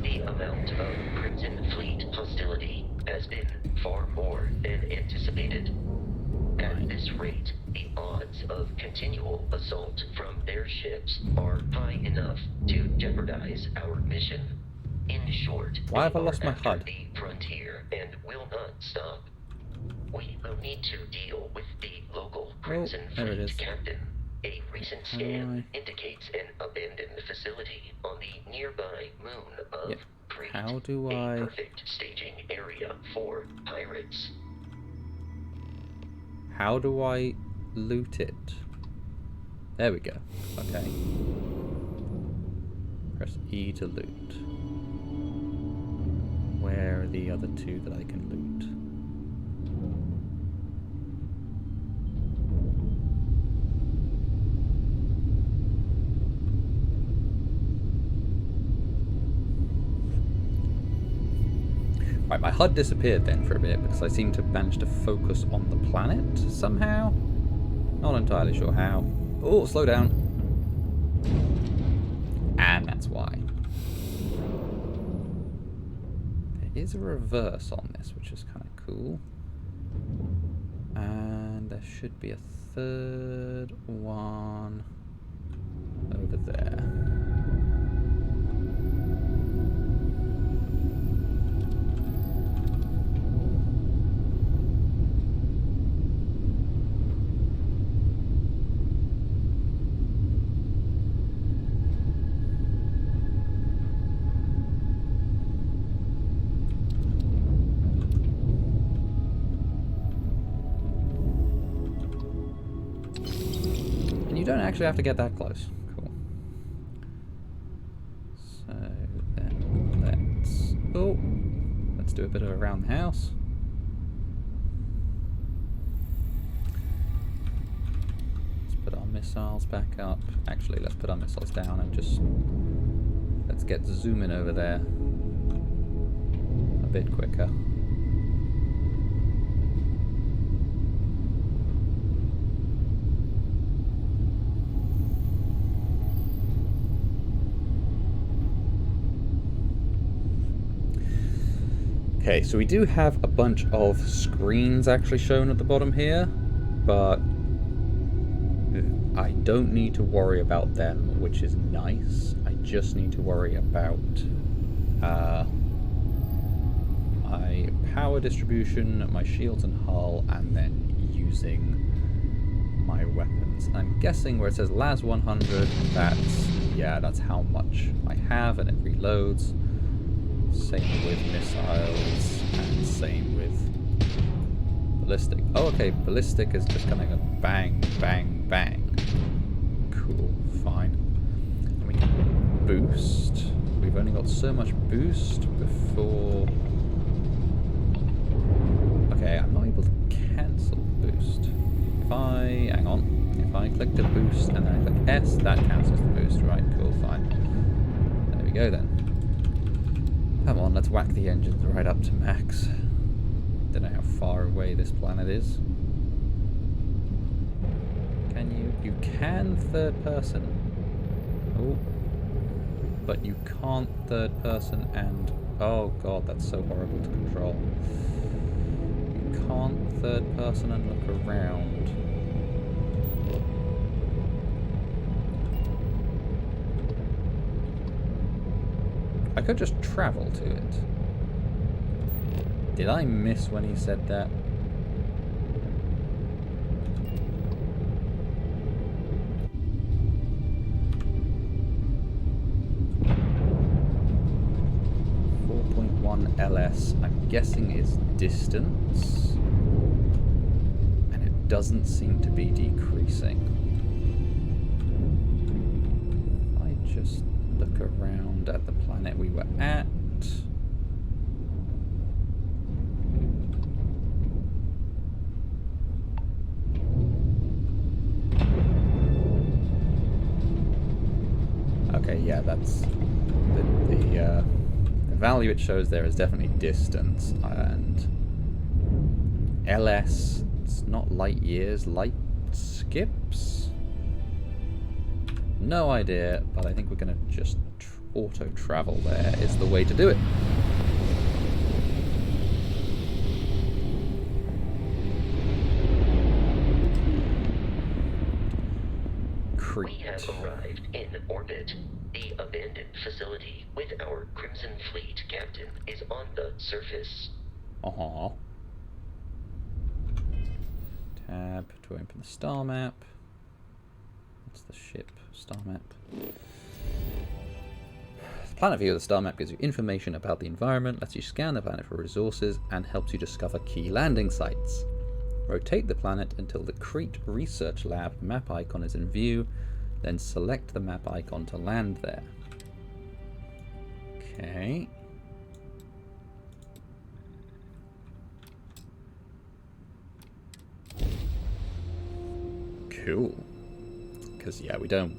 The amount of of continual assault from their ships are high enough to jeopardize our mission. In short, Why have I they lost are my after HUD? the frontier and will not stop. We will need to deal with the local Crimson there it Fleet is. captain. A recent How do scan I- indicates an abandoned facility on the nearby moon of Yep. Crete. How do A I... perfect staging area for pirates. How do I loot it? There we go. Okay. Press E to loot. Where are the other two that I can loot? Right, my HUD disappeared then for a bit because I seemed to manage to focus on the planet somehow. Not entirely sure how. Oh, slow down. And that's why. There is a reverse on this, which is kind of cool. And there should be a third one over there. You don't actually have to get that close. Cool. So then let's do a bit of around the house. Let's put our missiles back up. Actually, let's put our missiles down and just let's get zooming over there a bit quicker. Okay, so we do have a bunch of screens actually shown at the bottom here, but I don't need to worry about them, which is nice. I just need to worry about my power distribution, my shields and hull, and then using my weapons. I'm guessing where it says LAS 100, that's how much I have, and it reloads. Same with missiles, and same with ballistic. Oh, okay, ballistic is just kind of a bang, bang, bang. Cool, fine. And we can boost. We've only got so much boost before... Okay, I'm not able to cancel the boost. Hang on. If I click the boost and then I click S, that cancels the boost. Right, cool, fine. There we go then. Come on, let's whack the engines right up to max. Don't know how far away this planet is. Can you? You can third person. Oh. But you can't third person and... Oh god, that's so horrible to control. You can't third person and look around. I could just travel to it. Did I miss when he said that? LS, I'm guessing is distance, and it doesn't seem to be decreasing. If I just look around at the planet we were at. Okay, yeah, that's the value it shows there is definitely distance, and LS, it's not light years, light skips? No idea, but I think we're going to just auto-travel there is the way to do it. We have arrived in orbit. The abandoned facility with our Crimson Fleet captain is on the surface. Uh-huh. Tab to open the star map. That's the ship star map. The planet view of the star map gives you information about the environment, lets you scan the planet for resources, and helps you discover key landing sites. Rotate the planet until the Crete Research Lab map icon is in view, then select the map icon to land there. Okay. Cool. Because yeah, we don't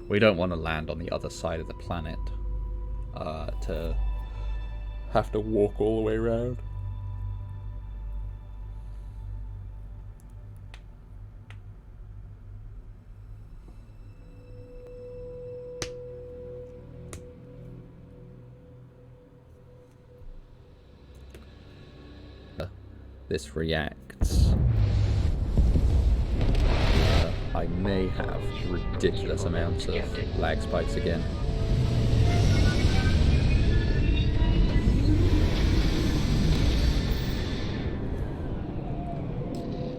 want to land on the other side of the planet to have to walk all the way around. This reacts. I may have ridiculous amounts of lag spikes again.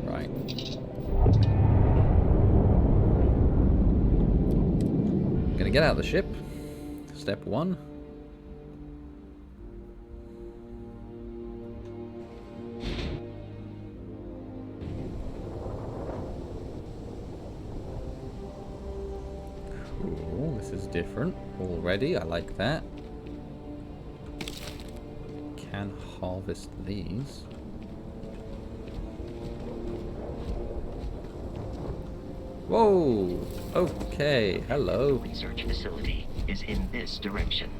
Right. Gonna get out of the ship. Step 1. Cool, this is different already. I like that. Can harvest these. Whoa! Okay, hello. Research facility is in this direction.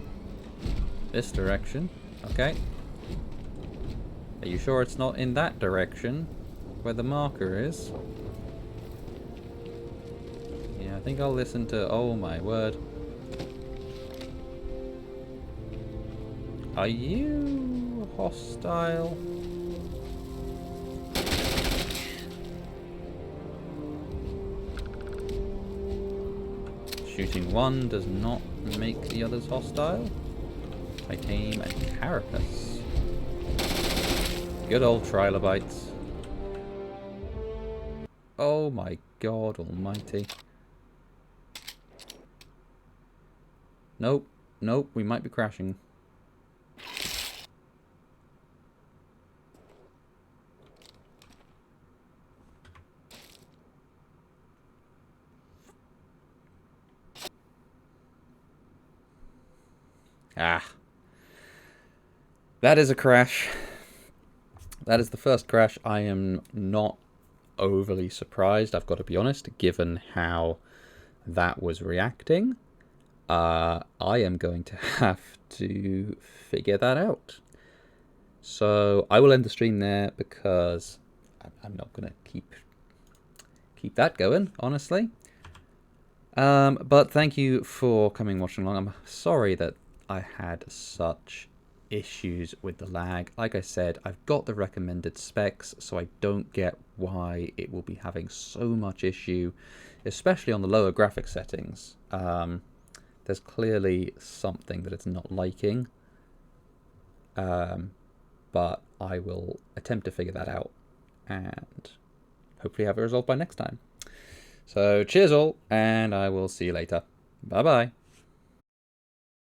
This direction? Okay. Are you sure it's not in that direction where the marker is? Yeah, I think I'll listen to... Oh my word. Are you hostile? Shooting one does not make the others hostile. Titanium and carapace. Good old trilobites. Oh my god almighty. Nope, nope, we might be crashing. Ah. That is a crash. That is the first crash. I am not overly surprised, I've got to be honest, given how that was reacting. I am going to have to figure that out. So I will end the stream there because I'm not going to keep that going, honestly. But thank you for coming and watching along. I'm sorry that I had such issues with the lag. Like I said, I've got the recommended specs, so I don't get why it will be having so much issue, especially on the lower graphic settings. There's clearly something that it's not liking, but I will attempt to figure that out and hopefully have it resolved by next time. So cheers all, and I will see you later. Bye bye.